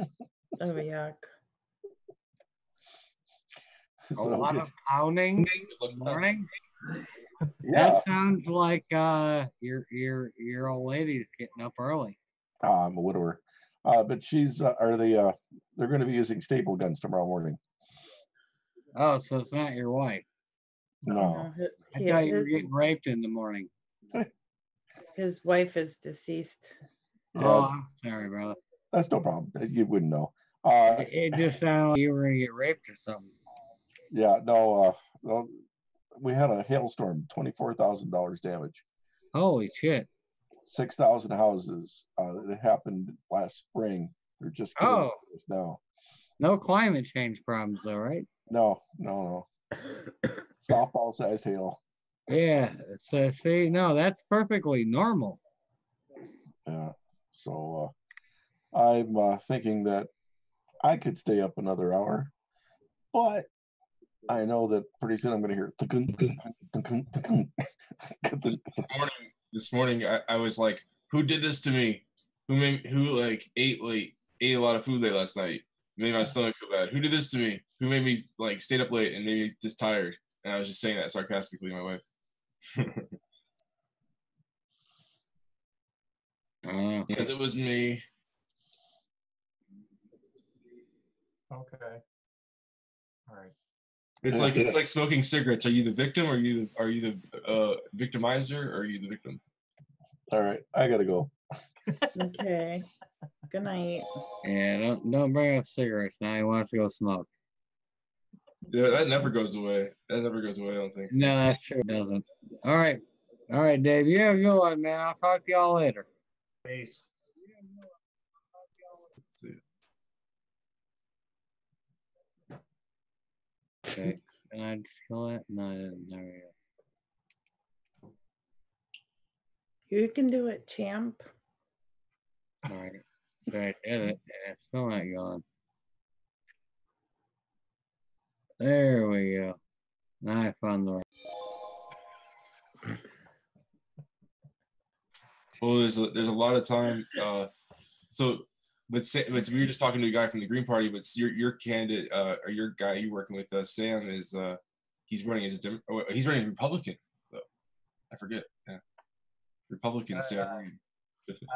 yuck. A lot of pounding in the morning. Yeah. That sounds like your old lady's getting up early. I'm a widower, but she's they're going to be using staple guns tomorrow morning. Oh, so it's not your wife? No. I thought you were getting raped in the morning. His wife is deceased. Oh, I'm sorry, brother. That's no problem. You wouldn't know. It just sounded like you were gonna get raped or something. Yeah, no. We had a hailstorm, $24,000 damage. Holy shit! 6,000 houses. It happened last spring. They're just getting Oh, this now. no climate change problems though, right? No. Softball sized hail. Yeah. So see, no, that's perfectly normal. Yeah. So I'm thinking that I could stay up another hour, but I know that pretty soon I'm going to hear. This morning, I was like, "Who did this to me? Who like ate a lot of food late last night? Made my stomach feel bad. Who did this to me? Who made me like stayed up late and made me just tired?" And I was just saying that sarcastically to my wife. Because it was me. Okay. All right. It's like smoking cigarettes. Are you the victim? Or are you the victimizer? Or are you the victim? All right, I gotta go. Okay. Good night. Yeah, don't bring up cigarettes now. He wants to go smoke. Yeah, that never goes away. That never goes away, I don't think. No, that's true. It doesn't. All right, Dave. You have a good one, man. I'll talk to y'all later. Peace. See. Okay. Can I just kill it? No, I didn't. There we go. You can do it, champ. All right. So I did it, and it's still not going. There we go. Now I found the right. Well, there's a lot of time. So, we were just talking to a guy from the Green Party, but your candidate or your guy you working with, Sam, is he's running as he's running as Republican. Though. I forget. Yeah, Republican Sam Reed.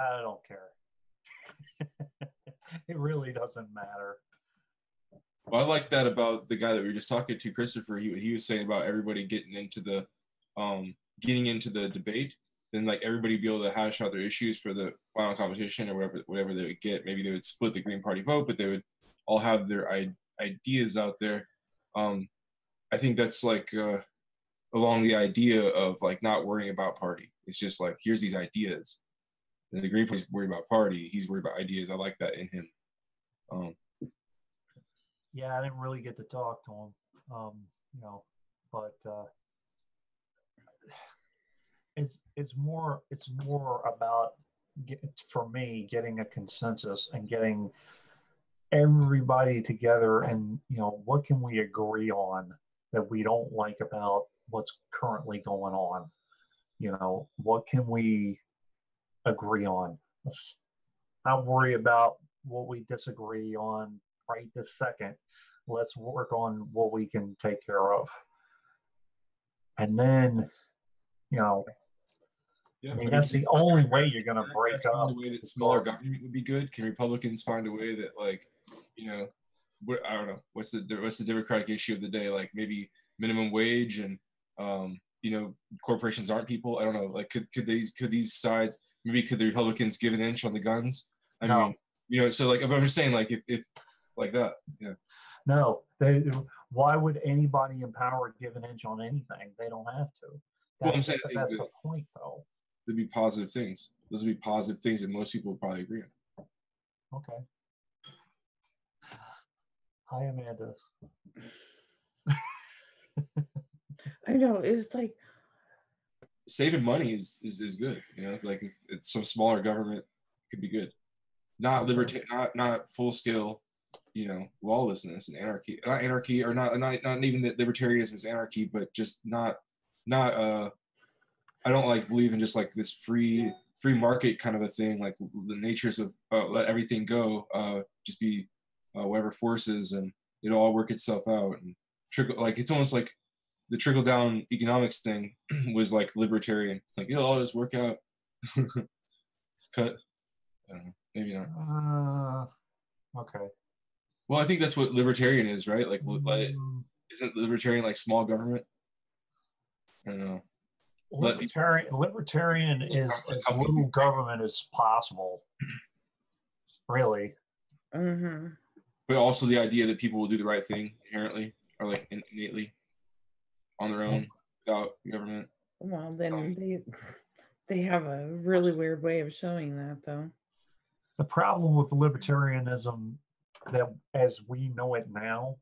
I don't care. It really doesn't matter. Well, I like that about the guy that we were just talking to, Christopher. He was saying about everybody getting into the debate, then like everybody be able to hash out their issues for the final competition or whatever they would get. Maybe they would split the Green Party vote, but they would all have their ideas out there. I think that's like along the idea of like not worrying about party. It's just like here's these ideas. And the Green Party's worried about party. He's worried about ideas. I like that in him. Yeah, I didn't really get to talk to him, but it's more about for me getting a consensus and getting everybody together and what can we agree on that we don't like about what's currently going on. What can we agree on? Let's not worry about what we disagree on right this second. Let's work on what we can take care of. And then, Yeah, I mean, that's the only way you're going to break up. Find a way that smaller government would be good. Can Republicans find a way that, like, I don't know, what's the Democratic issue of the day? Like maybe minimum wage and corporations aren't people. I don't know. Like could these sides could the Republicans give an inch on the guns? I mean, so like I'm just saying like if like that, yeah. No, why would anybody in power give an inch on anything? They don't have to. That's the point, though. There'd be positive things. Those would be positive things that most people would probably agree on. Okay. Hi, Amanda. I know, it's like saving money is good. Like if it's some smaller government could be good. Not not full scale, lawlessness and anarchy. Not anarchy or not even that libertarianism is anarchy, but just not I don't like believe in just like this free market kind of a thing, like the natures of let everything go, just be whatever forces, and it'll all work itself out and trickle. Like it's almost like the trickle down economics thing was like libertarian, like it'll all just work out. It's cut. I don't know, maybe not. Okay. Well, I think that's what libertarian is, right? Like, isn't libertarian like small government? I don't know. Libertarian is as little government as possible, really. Mm-hmm. But also the idea that people will do the right thing inherently, or like innately, on their own, without government. Well, then They have a really weird way of showing that, though. The problem with libertarianism, that as we know it now,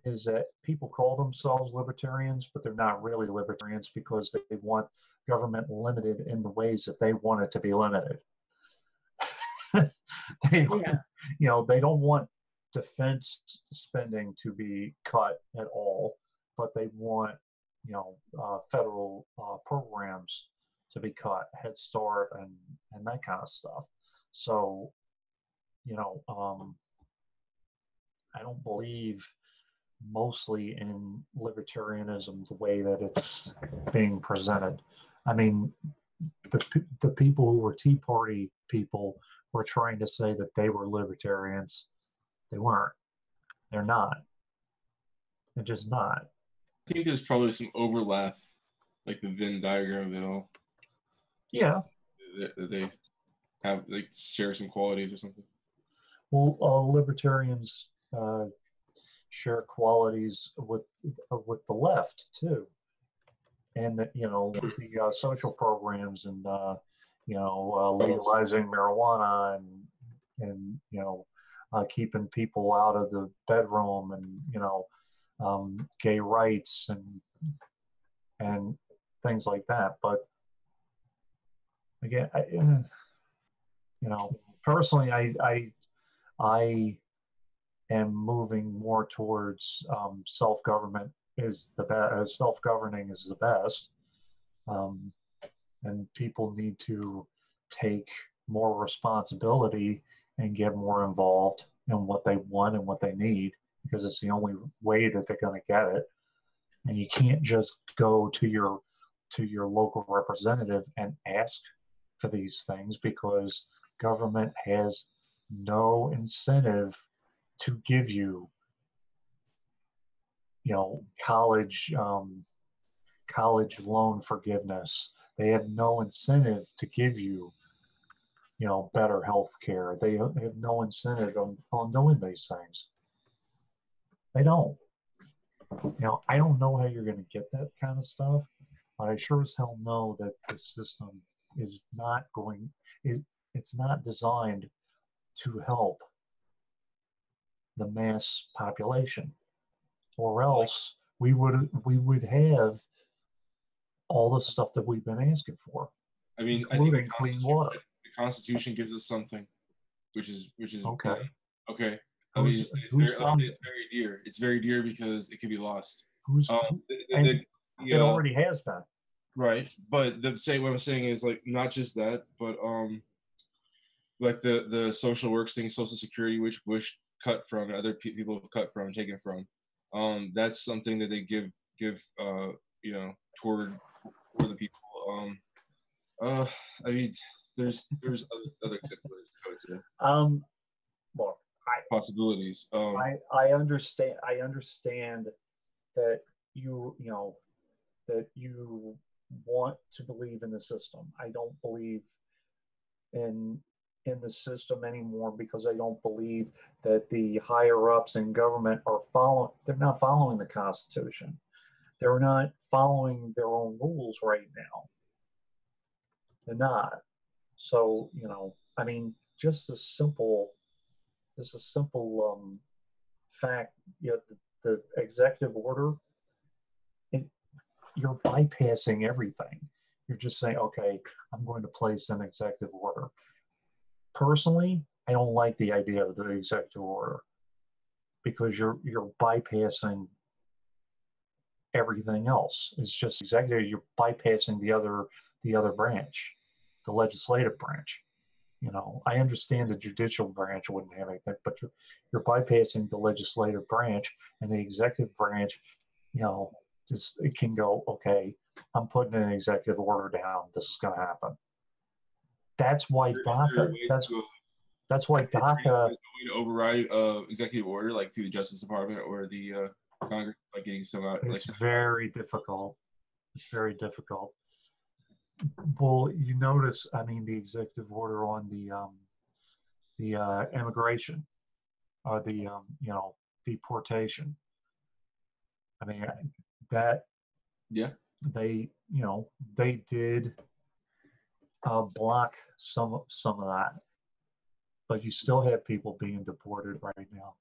is that people call themselves libertarians, but they're not really libertarians because they want government limited in the ways that they want it to be limited. They, Yeah. you know, they don't want defense spending to be cut at all, but they want, you know, federal programs to be cut, Head Start and that kind of stuff. So, you know, I don't believe mostly in libertarianism the way that it's being presented. I mean, the people who were Tea Party people were trying to say that they were libertarians. They weren't. They're not. They're just not. I think there's probably some overlap, like the Venn diagram of it all. Yeah. They have like share some qualities or something. Well, libertarians share qualities with the left too, and you know the social programs and you know legalizing marijuana and you know keeping people out of the bedroom and you know gay rights and things like that. But again, you know, personally, I am moving more towards self-government is the best. Self-governing is the best, and people need to take more responsibility and get more involved in what they want and what they need because it's the only way that they're going to get it. And you can't just go to your local representative and ask for these things because government has no incentive to give you, you know, college loan forgiveness. They have no incentive to give you, you know, better health care. They have no incentive on doing these things. They don't. You know, I don't know how you're going to get that kind of stuff, but I sure as hell know that the system is not going, it's not designed to help the mass population, or else we would have all the stuff that we've been asking for. I mean, including clean water. The Constitution gives us something, which is okay. Okay. I mean, it's very dear. It's very dear because it could be lost. It already has been. Right, but what I'm saying is like not just that, but like the social works thing, Social Security, which Bush cut from, and other people have cut from, taken from. That's something that they give you know toward for the people. I mean, there's other ways to go to. Look, possibilities. I understand that you know that you want to believe in the system. I don't believe in the system anymore because I don't believe that the higher ups in government they're not following the Constitution. They're not following their own rules right now. They're not. So, you know, I mean, just a simple fact, you know, the executive order, you're bypassing everything. You're just saying, okay, I'm going to place an executive order. Personally, I don't like the idea of the executive order because you're bypassing everything else. It's just executive. You're bypassing the other branch, the legislative branch. You know, I understand the judicial branch wouldn't have anything, but you're bypassing the legislative branch and the executive branch. You know, just it can go. Okay, I'm putting an executive order down. This is going to happen. That's why DACA. That's why DACA. Is going to override executive order like through the Justice Department or the Congress, like getting some out. It's very difficult. It's very difficult. Well, you notice, I mean, the executive order on the immigration, or the you know, deportation. I mean, that yeah, they, you know, they did block some of that, but you still have people being deported right now.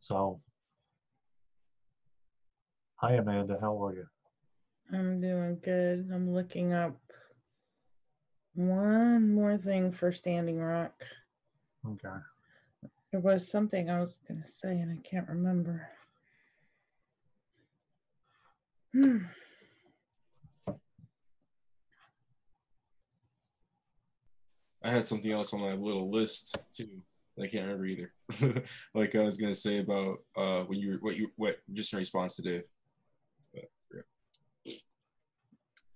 So, hi Amanda, how are you? I'm doing good. I'm looking up one more thing for Standing Rock. Okay. There was something I was going to say and I can't remember. I had something else on my little list too. I can't remember either. Like I was gonna say about when you what just in response to Dave. But, yeah.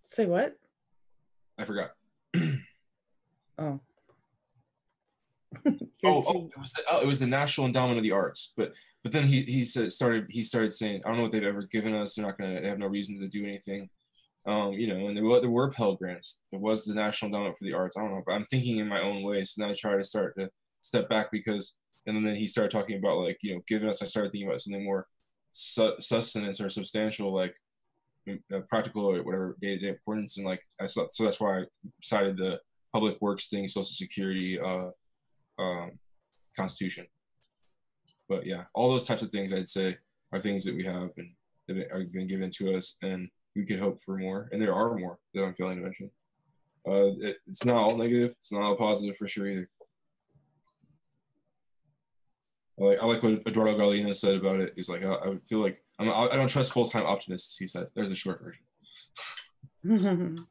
Say what? I forgot. Oh. It was the National Endowment of the Arts, but then he started saying, I don't know what they've ever given us. They're not gonna, they have no reason to do anything. And there were Pell Grants. There was the National Endowment for the Arts. I don't know, but I'm thinking in my own way. So now I try to start to step back and then he started talking about like, giving us, I started thinking about something more sustenance or substantial, like practical or whatever day-to-day importance. And like, so that's why I cited the public works thing, Social Security, Constitution. But yeah, all those types of things I'd say are things that we have and that are being given to us, and we could hope for more, and there are more that I'm failing to mention. It's not all negative. It's not all positive for sure either. I like what Eduardo Galeano said about it. He's like, I feel like I don't trust full-time optimists. He said, there's a short version.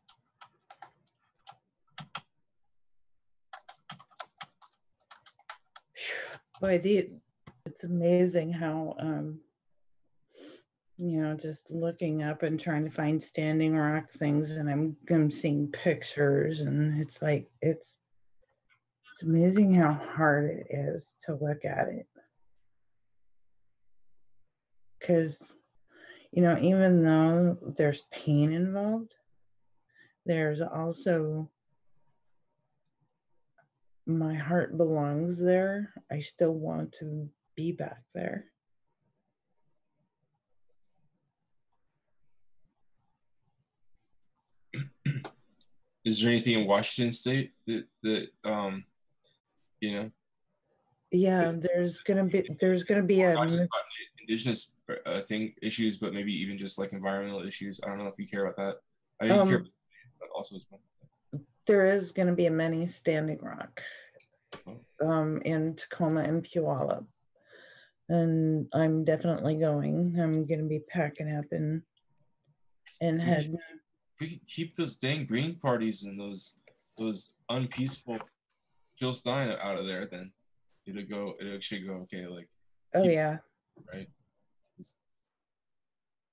Boy, it's amazing how just looking up and trying to find Standing Rock things, and I'm seeing pictures, and it's like it's amazing how hard it is to look at it. Because even though there's pain involved, there's also, my heart belongs there. I still want to be back there. Is there anything in Washington State that Yeah, there's gonna be a not just about indigenous issues, but maybe even just like environmental issues. I don't know if you care about that. I care about that also as well. There is gonna be a mini Standing Rock in Tacoma and Puyallup, and I'm definitely going. I'm gonna be packing up and heading. If we could keep those dang green parties and those unpeaceful Jill Stein out of there, then it should go okay. Like, yeah, right. It's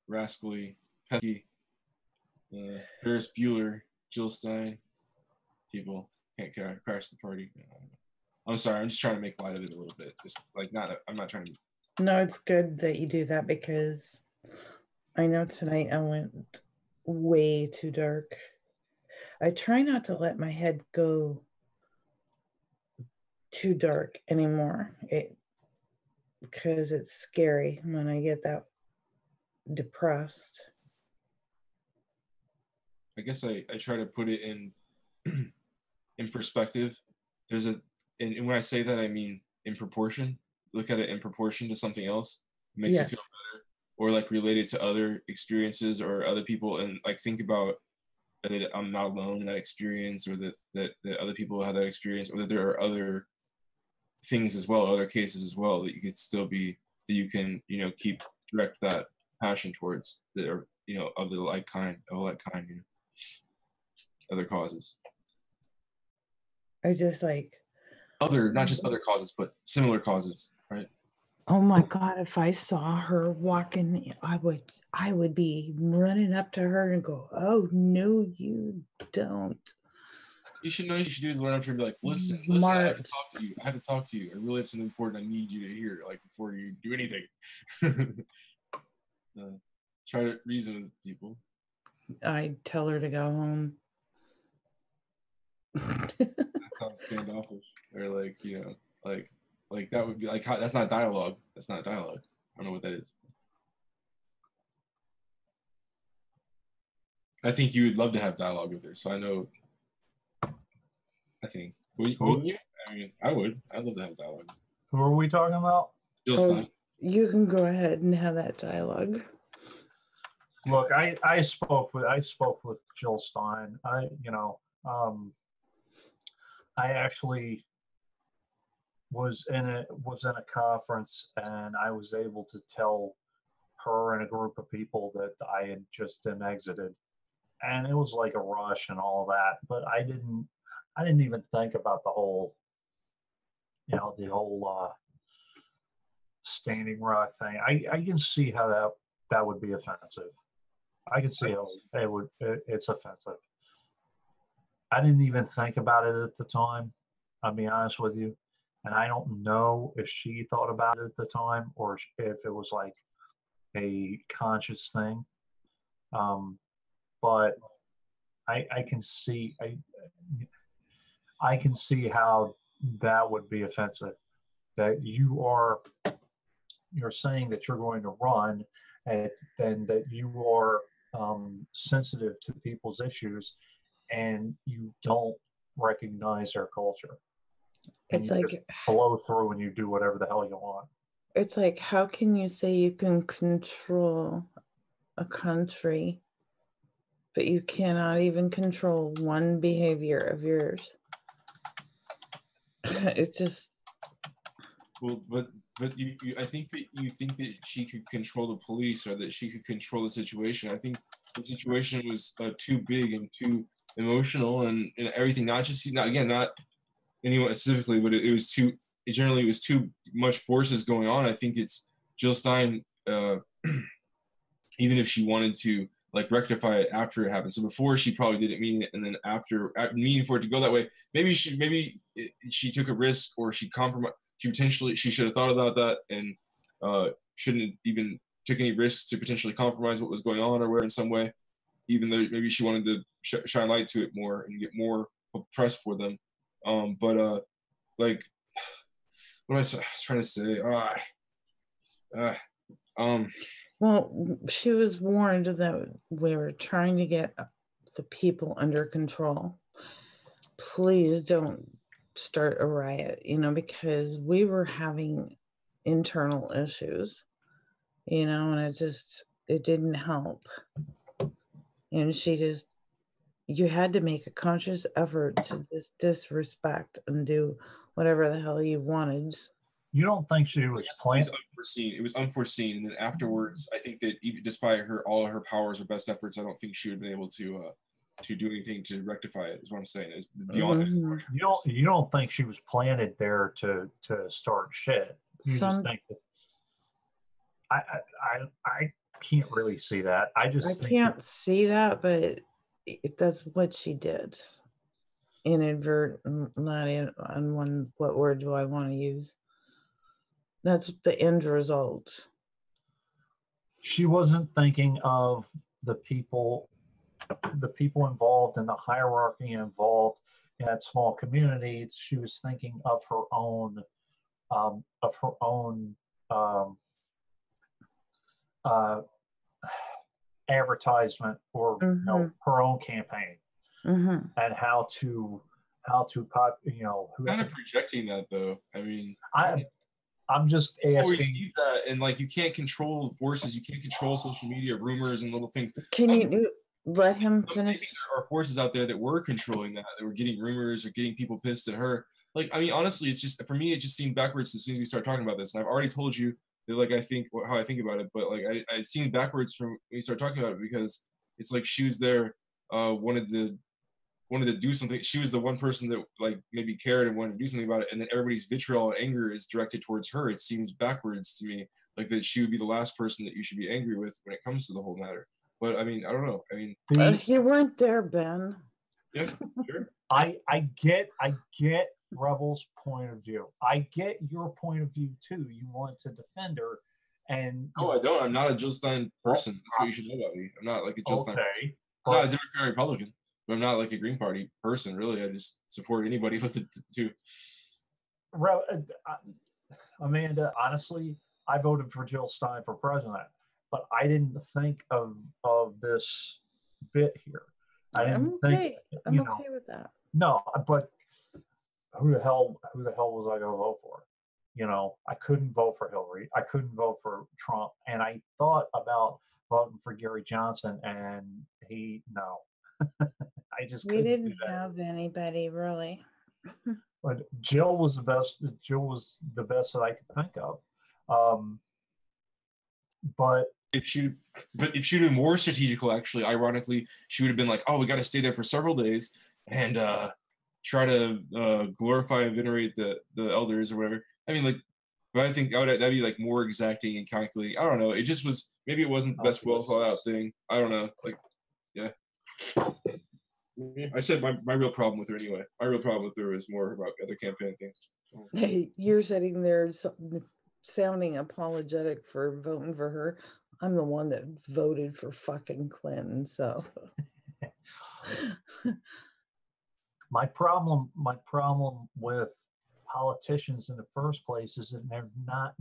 rascally, pesky, Ferris Bueller, Jill Stein people can't crash the party. I'm sorry. I'm just trying to make light of it a little bit. Just like I'm not trying to. No, it's good that you do that, because I know tonight I went way too dark. I try not to let my head go too dark anymore, because it's scary when I get that depressed. I guess I try to put it in in perspective. And when I say that, I mean in proportion. Look at it in proportion to something else. It makes you feel better, or like related to other experiences or other people, and like think about that I'm not alone in that experience, or that other people have that experience, or that there are other things as well, other cases as well, that you could still be, that you can keep direct that passion towards, that are of the like kind, other causes. I just like not just other causes, but similar causes, right? Oh my God, if I saw her walking, I would be running up to her and go, "Oh no, you don't." You should know. You should do is run up to her and be like, listen, I have to talk to you. I really have something important I need you to hear, like, before you do anything. Try to reason with people. I tell her to go home. That sounds standoffish, or like that would be like, that's not dialogue. That's not dialogue. I don't know what that is. I think you would love to have dialogue with her, so I know I think. Wouldn't you? I mean, I would. I'd love to have dialogue. Who are we talking about? Jill Stein. You can go ahead and have that dialogue. Look, I spoke with Jill Stein. I actually was in a conference, and I was able to tell her and a group of people that I had just been exited, and it was like a rush and all that. But I didn't even think about the whole Standing Rock thing. I can see how that would be offensive. I can see how it's offensive. I didn't even think about it at the time. I'll be honest with you. And I don't know if she thought about it at the time or if it was like a conscious thing. But I can see I can see how that would be offensive. That you're saying that you're going to run, and that you are sensitive to people's issues, and you don't recognize their culture. And It's you like just blow through and you do whatever the hell you want. It's like, how can you say you can control a country, but you cannot even control one behavior of yours? It just. Well, but I think that you think that she could control the police or that she could control the situation. I think the situation was too big and too emotional and everything. Not anyone specifically, but it was too. It was too much forces going on. I think it's Jill Stein. Even if she wanted to like rectify it after it happened, so before she probably didn't mean it, and then after meaning for it to go that way, maybe she took a risk or she compromised. She should have thought about that and shouldn't even took any risks to potentially compromise what was going on or where in some way, even though maybe she wanted to shine light to it more and get more press for them. Like, what was I trying to say? Well, she was warned that we were trying to get the people under control. Please don't start a riot, because we were having internal issues, and it didn't help. And you had to make a conscious effort to just disrespect and do whatever the hell you wanted. You don't think she was planning? It was unforeseen, and then afterwards, I think that even despite all her powers or best efforts, I don't think she would have been able to do anything to rectify it. Is what I'm saying. It's beyond. Mm-hmm. You don't think she was planted there to start shit. You just think that. I can't really see that. I can't see that, but that's what she did. Inadvertent, not on one. What word do I want to use? That's the end result. She wasn't thinking of the people involved in the hierarchy involved in that small community. She was thinking of her own advertisement or mm-hmm. Her own campaign, mm-hmm. and how to kind of projecting that though. I mean, I'm just asking that, and like you can't control forces, you can't control social media, rumors, and little things. Can you let him finish? Maybe there are forces out there that were controlling that were getting rumors or getting people pissed at her. Like, I mean, honestly, it's just for me, it just seemed backwards as soon as we start talking about this. And I've already told you that, like, I think how I think about it, but like I seemed backwards from when we start talking about it because it's like she was there, wanted to do something. She was the one person that like maybe cared and wanted to do something about it, and then everybody's vitriol and anger is directed towards her. It seems backwards to me, like that she would be the last person that you should be angry with when it comes to the whole matter. But I mean, I don't know. I mean, you weren't there, Ben. Yeah, sure. I get Rebel's point of view. I get your point of view too. You want to defend her, and I don't. I'm not a Jill Stein person. That's what you should know about me. I'm not like a Jill Stein person. I'm not a Democrat Republican. But I'm not like a Green Party person, really. I just support anybody with it too. Amanda, honestly, I voted for Jill Stein for president, but I didn't think of this bit here. I didn't think. I'm okay with that. No, but who the hell was I going to vote for? You know, I couldn't vote for Hillary. I couldn't vote for Trump. And I thought about voting for Gary Johnson, and no, I just We couldn't do didn't that. have anybody really. But Jill was the best. Jill was the best that I could think of. But if she'd been more strategical, actually, ironically, she would have been like, "Oh, we got to stay there for several days and try to glorify and venerate the elders or whatever." I mean, like, but I think that'd be like more exacting and calculating. I don't know. It just was, maybe it wasn't the best well thought out thing. I don't know. Like, yeah. I said my real problem with her anyway. My real problem with her is more about other campaign things. Hey, you're sitting there sounding apologetic for voting for her. I'm the one that voted for fucking Clinton, so. my problem with politicians in the first place is that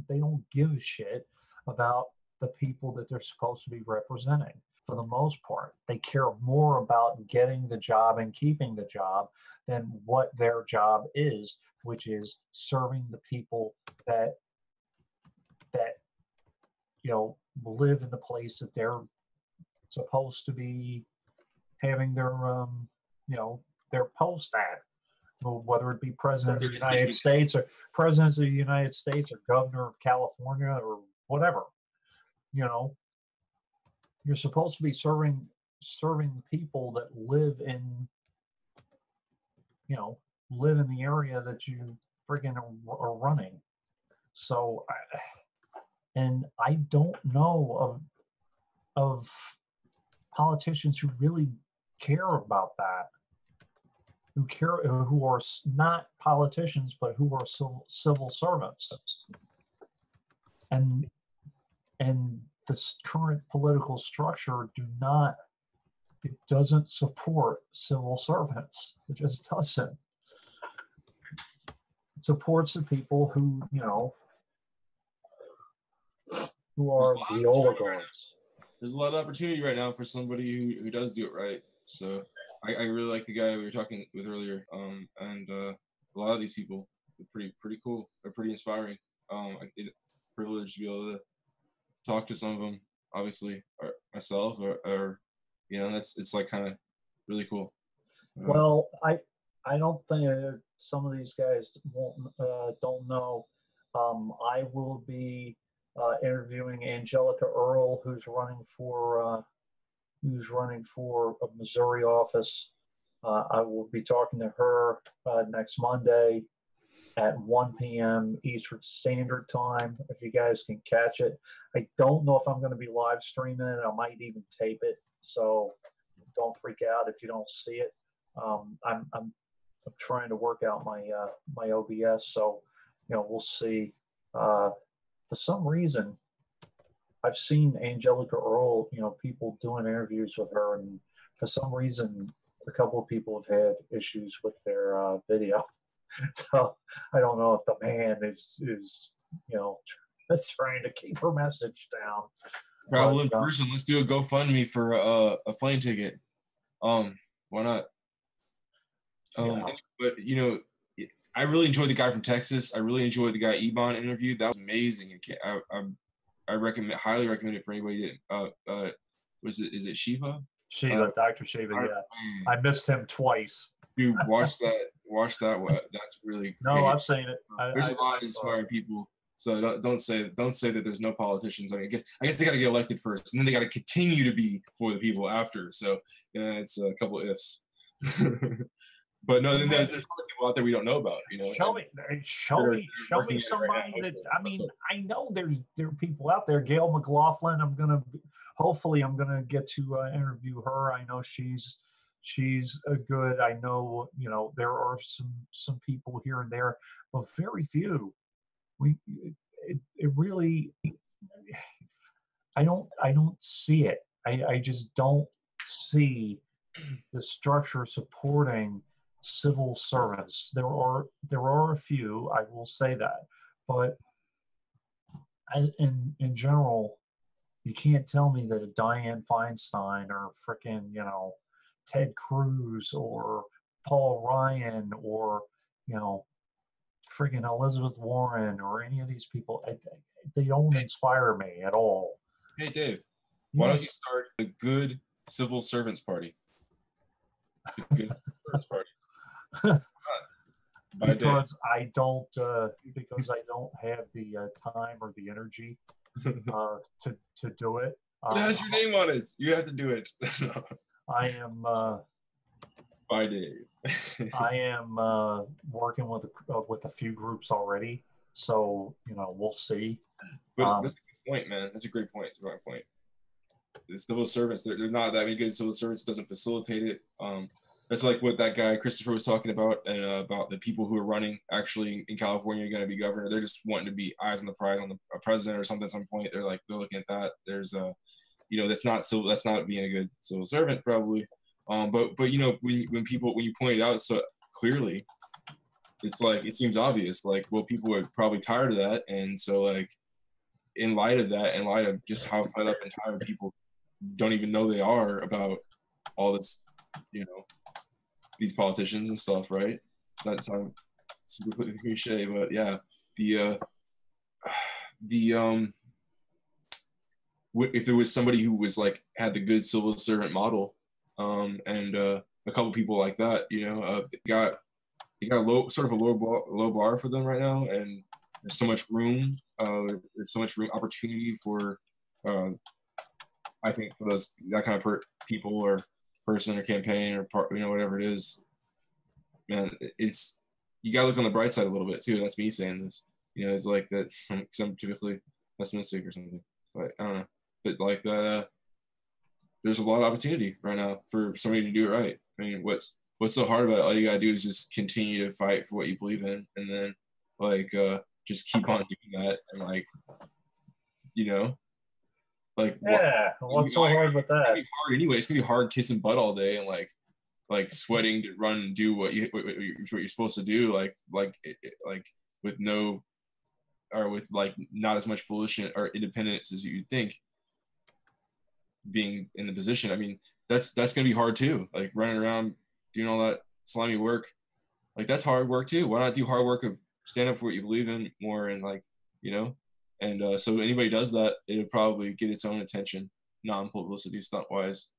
they don't give a shit about the people that they're supposed to be representing. For the most part, they care more about getting the job and keeping the job than what their job is, which is serving the people that live in the place that they're supposed to be having their their post at, whether it be president of the United States or presidents of the United States or governor of California or whatever. You're supposed to be serving the people that live in the area that you friggin' are running. So I don't know of politicians who really care about that, who are not politicians but who are civil servants, and this current political structure doesn't support civil servants. It just doesn't. It supports the people who are the oligarchs. There's a lot of opportunity right now for somebody who does do it right. So I really like the guy we were talking with earlier. And a lot of these people are pretty cool. They're pretty inspiring. Privileged to be able to talk to some of them, obviously, or myself, or it's like kind of really cool. Well, I don't think some of these guys don't know. I will be interviewing Angelica Earl, who's running for a Missouri office. I will be talking to her next Monday at 1 p.m. Eastern Standard Time, if you guys can catch it. I don't know if I'm going to be live streaming it. I might even tape it, so don't freak out if you don't see it. I'm trying to work out my OBS, so we'll see. For some reason, I've seen Angelica Earl, people doing interviews with her, and for some reason, a couple of people have had issues with their video. So I don't know if the man is trying to keep her message down. Travel in person. Let's do a GoFundMe for a plane ticket. Why not? But I really enjoyed the guy from Texas. I really enjoyed the guy Ebon interview. That was amazing. I highly recommend it for anybody that is it Shiva? Shiva, Dr. Shiva, yeah. I missed him twice. Dude, watch that. That's really great. No, I've seen it. There's a lot of inspiring people. So don't say that there's no politicians. I mean, I guess they got to get elected first, and then they got to continue to be for the people after. So it's a couple of ifs. But no, then there's other people out there we don't know about. Show me somebody that. I mean, I know there are people out there. Gail McLaughlin. Hopefully I'm gonna get to interview her. I know she's a good. I know there are some people here and there, but very few. It really. I don't see it. I just don't see the structure supporting civil servants. There are a few, I will say that, but in general, you can't tell me that a Dianne Feinstein or frickin' Ted Cruz or Paul Ryan or you know, friggin' Elizabeth Warren or any of these people. They don't inspire me at all. Hey, Dave, why don't you start a good civil servants party? A good civil servants party. Because I don't have the time or the energy to do it. It has your name on it. You have to do it. I am. Bye, Dave. I am working with a few groups already, so we'll see. But that's a good point, man. That's a great point. That's a great point. The civil servants, there's not that many good civil servants. Doesn't facilitate it. That's like what that guy Christopher was talking about, and about the people who are running actually in California are going to be governor. They're just wanting to be eyes on the prize on a president or something at some point. They're looking at that. There's that's not being a good civil servant probably. But when you point it out so clearly, it's like it seems obvious. Like, well, people are probably tired of that, and so like in light of that, in light of just how fed up and tired people don't even know they are about all this, these politicians and stuff, right? That sounds super cliche, but yeah, if there was somebody who was like had the good civil servant model, and a couple people like that, they got a low bar for them right now, and there's so much room, opportunity for, I think for that kind of people or person or campaign or whatever it is, man, you gotta look on the bright side a little bit too. That's me saying this. It's like that because I'm typically pessimistic or something, but I don't know. But like there's a lot of opportunity right now for somebody to do it right. I mean, what's so hard about it? All you gotta do is just continue to fight for what you believe in, and then just keep on doing that, and what's so hard with that? It's gonna be hard anyway. It's gonna be hard kissing butt all day and like sweating to run and do what you're supposed to do, like with no, or with like not as much volition or independence as you'd think, being in the position. I mean, that's gonna be hard too. Like running around doing all that slimy work, like that's hard work too. Why not do hard work of stand up for what you believe in more, and and so anybody does that, it'll probably get its own attention, non-publicity stunt wise.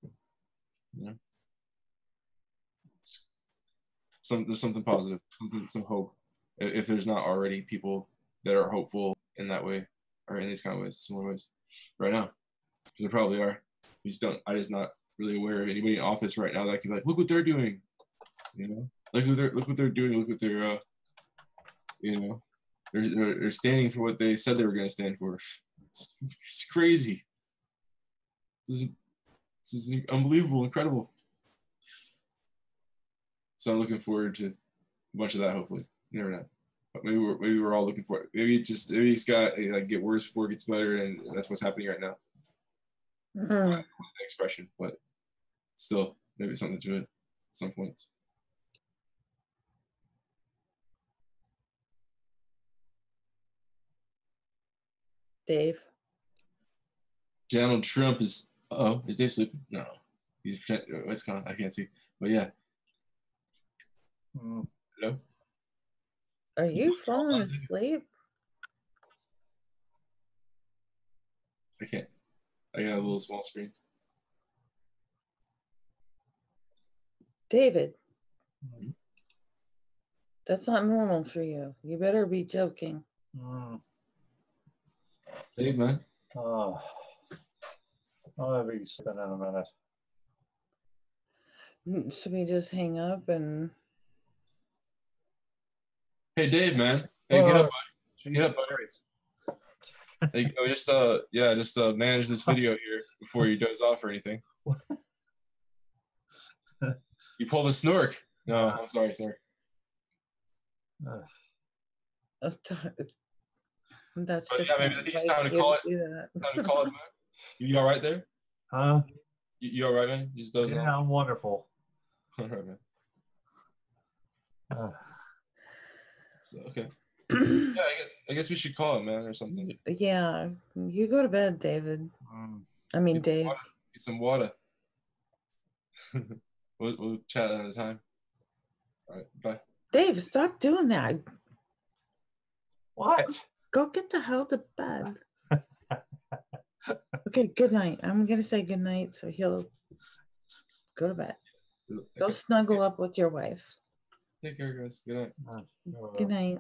There's something positive, some hope, if there's not already people that are hopeful in that way, or in these kind of ways, similar ways, right now, because there probably are. I'm just not really aware of anybody in office right now that I can be like, look what they're doing, look what they're doing, look what they're they're standing for what they said they were going to stand for. It's crazy. This is unbelievable, incredible. So I'm looking forward to a bunch of that. Hopefully, you never know. But maybe we're all looking for it. Maybe it's got like get worse before it gets better, and that's what's happening right now. Mm-hmm. Expression, but still, maybe something to it at some points. Dave. Donald Trump is. Is Dave sleeping? No, he's. What's going on? I can't see. But yeah. Hello. Are you falling asleep? I can't. I got a little small screen. David. That's not normal for you. You better be joking. Dave, man. I'll be sleeping in a minute. Should we just hang up and... Hey, Dave, man. Hey, get up, buddy. Get up, buddy. Hey, just manage this video here before you doze off or anything. You pulled a snork. No, I'm sorry, sir. That's just maybe it's time to call it. Time to call it back. You all right there? Huh? You all right, man? You just dozing off? Yeah, I'm wonderful. All right, man. So, okay. Yeah, I guess we should call it, man, or something. Yeah, you go to bed, David. I mean, Dave. Get some water. We'll chat another time. All right, bye. Dave, stop doing that. What? Go get the hell to bed. Okay, good night. I'm gonna say good night, so he'll go to bed. Go snuggle up with your wife. Take care, guys. Good night. Uh, Good night.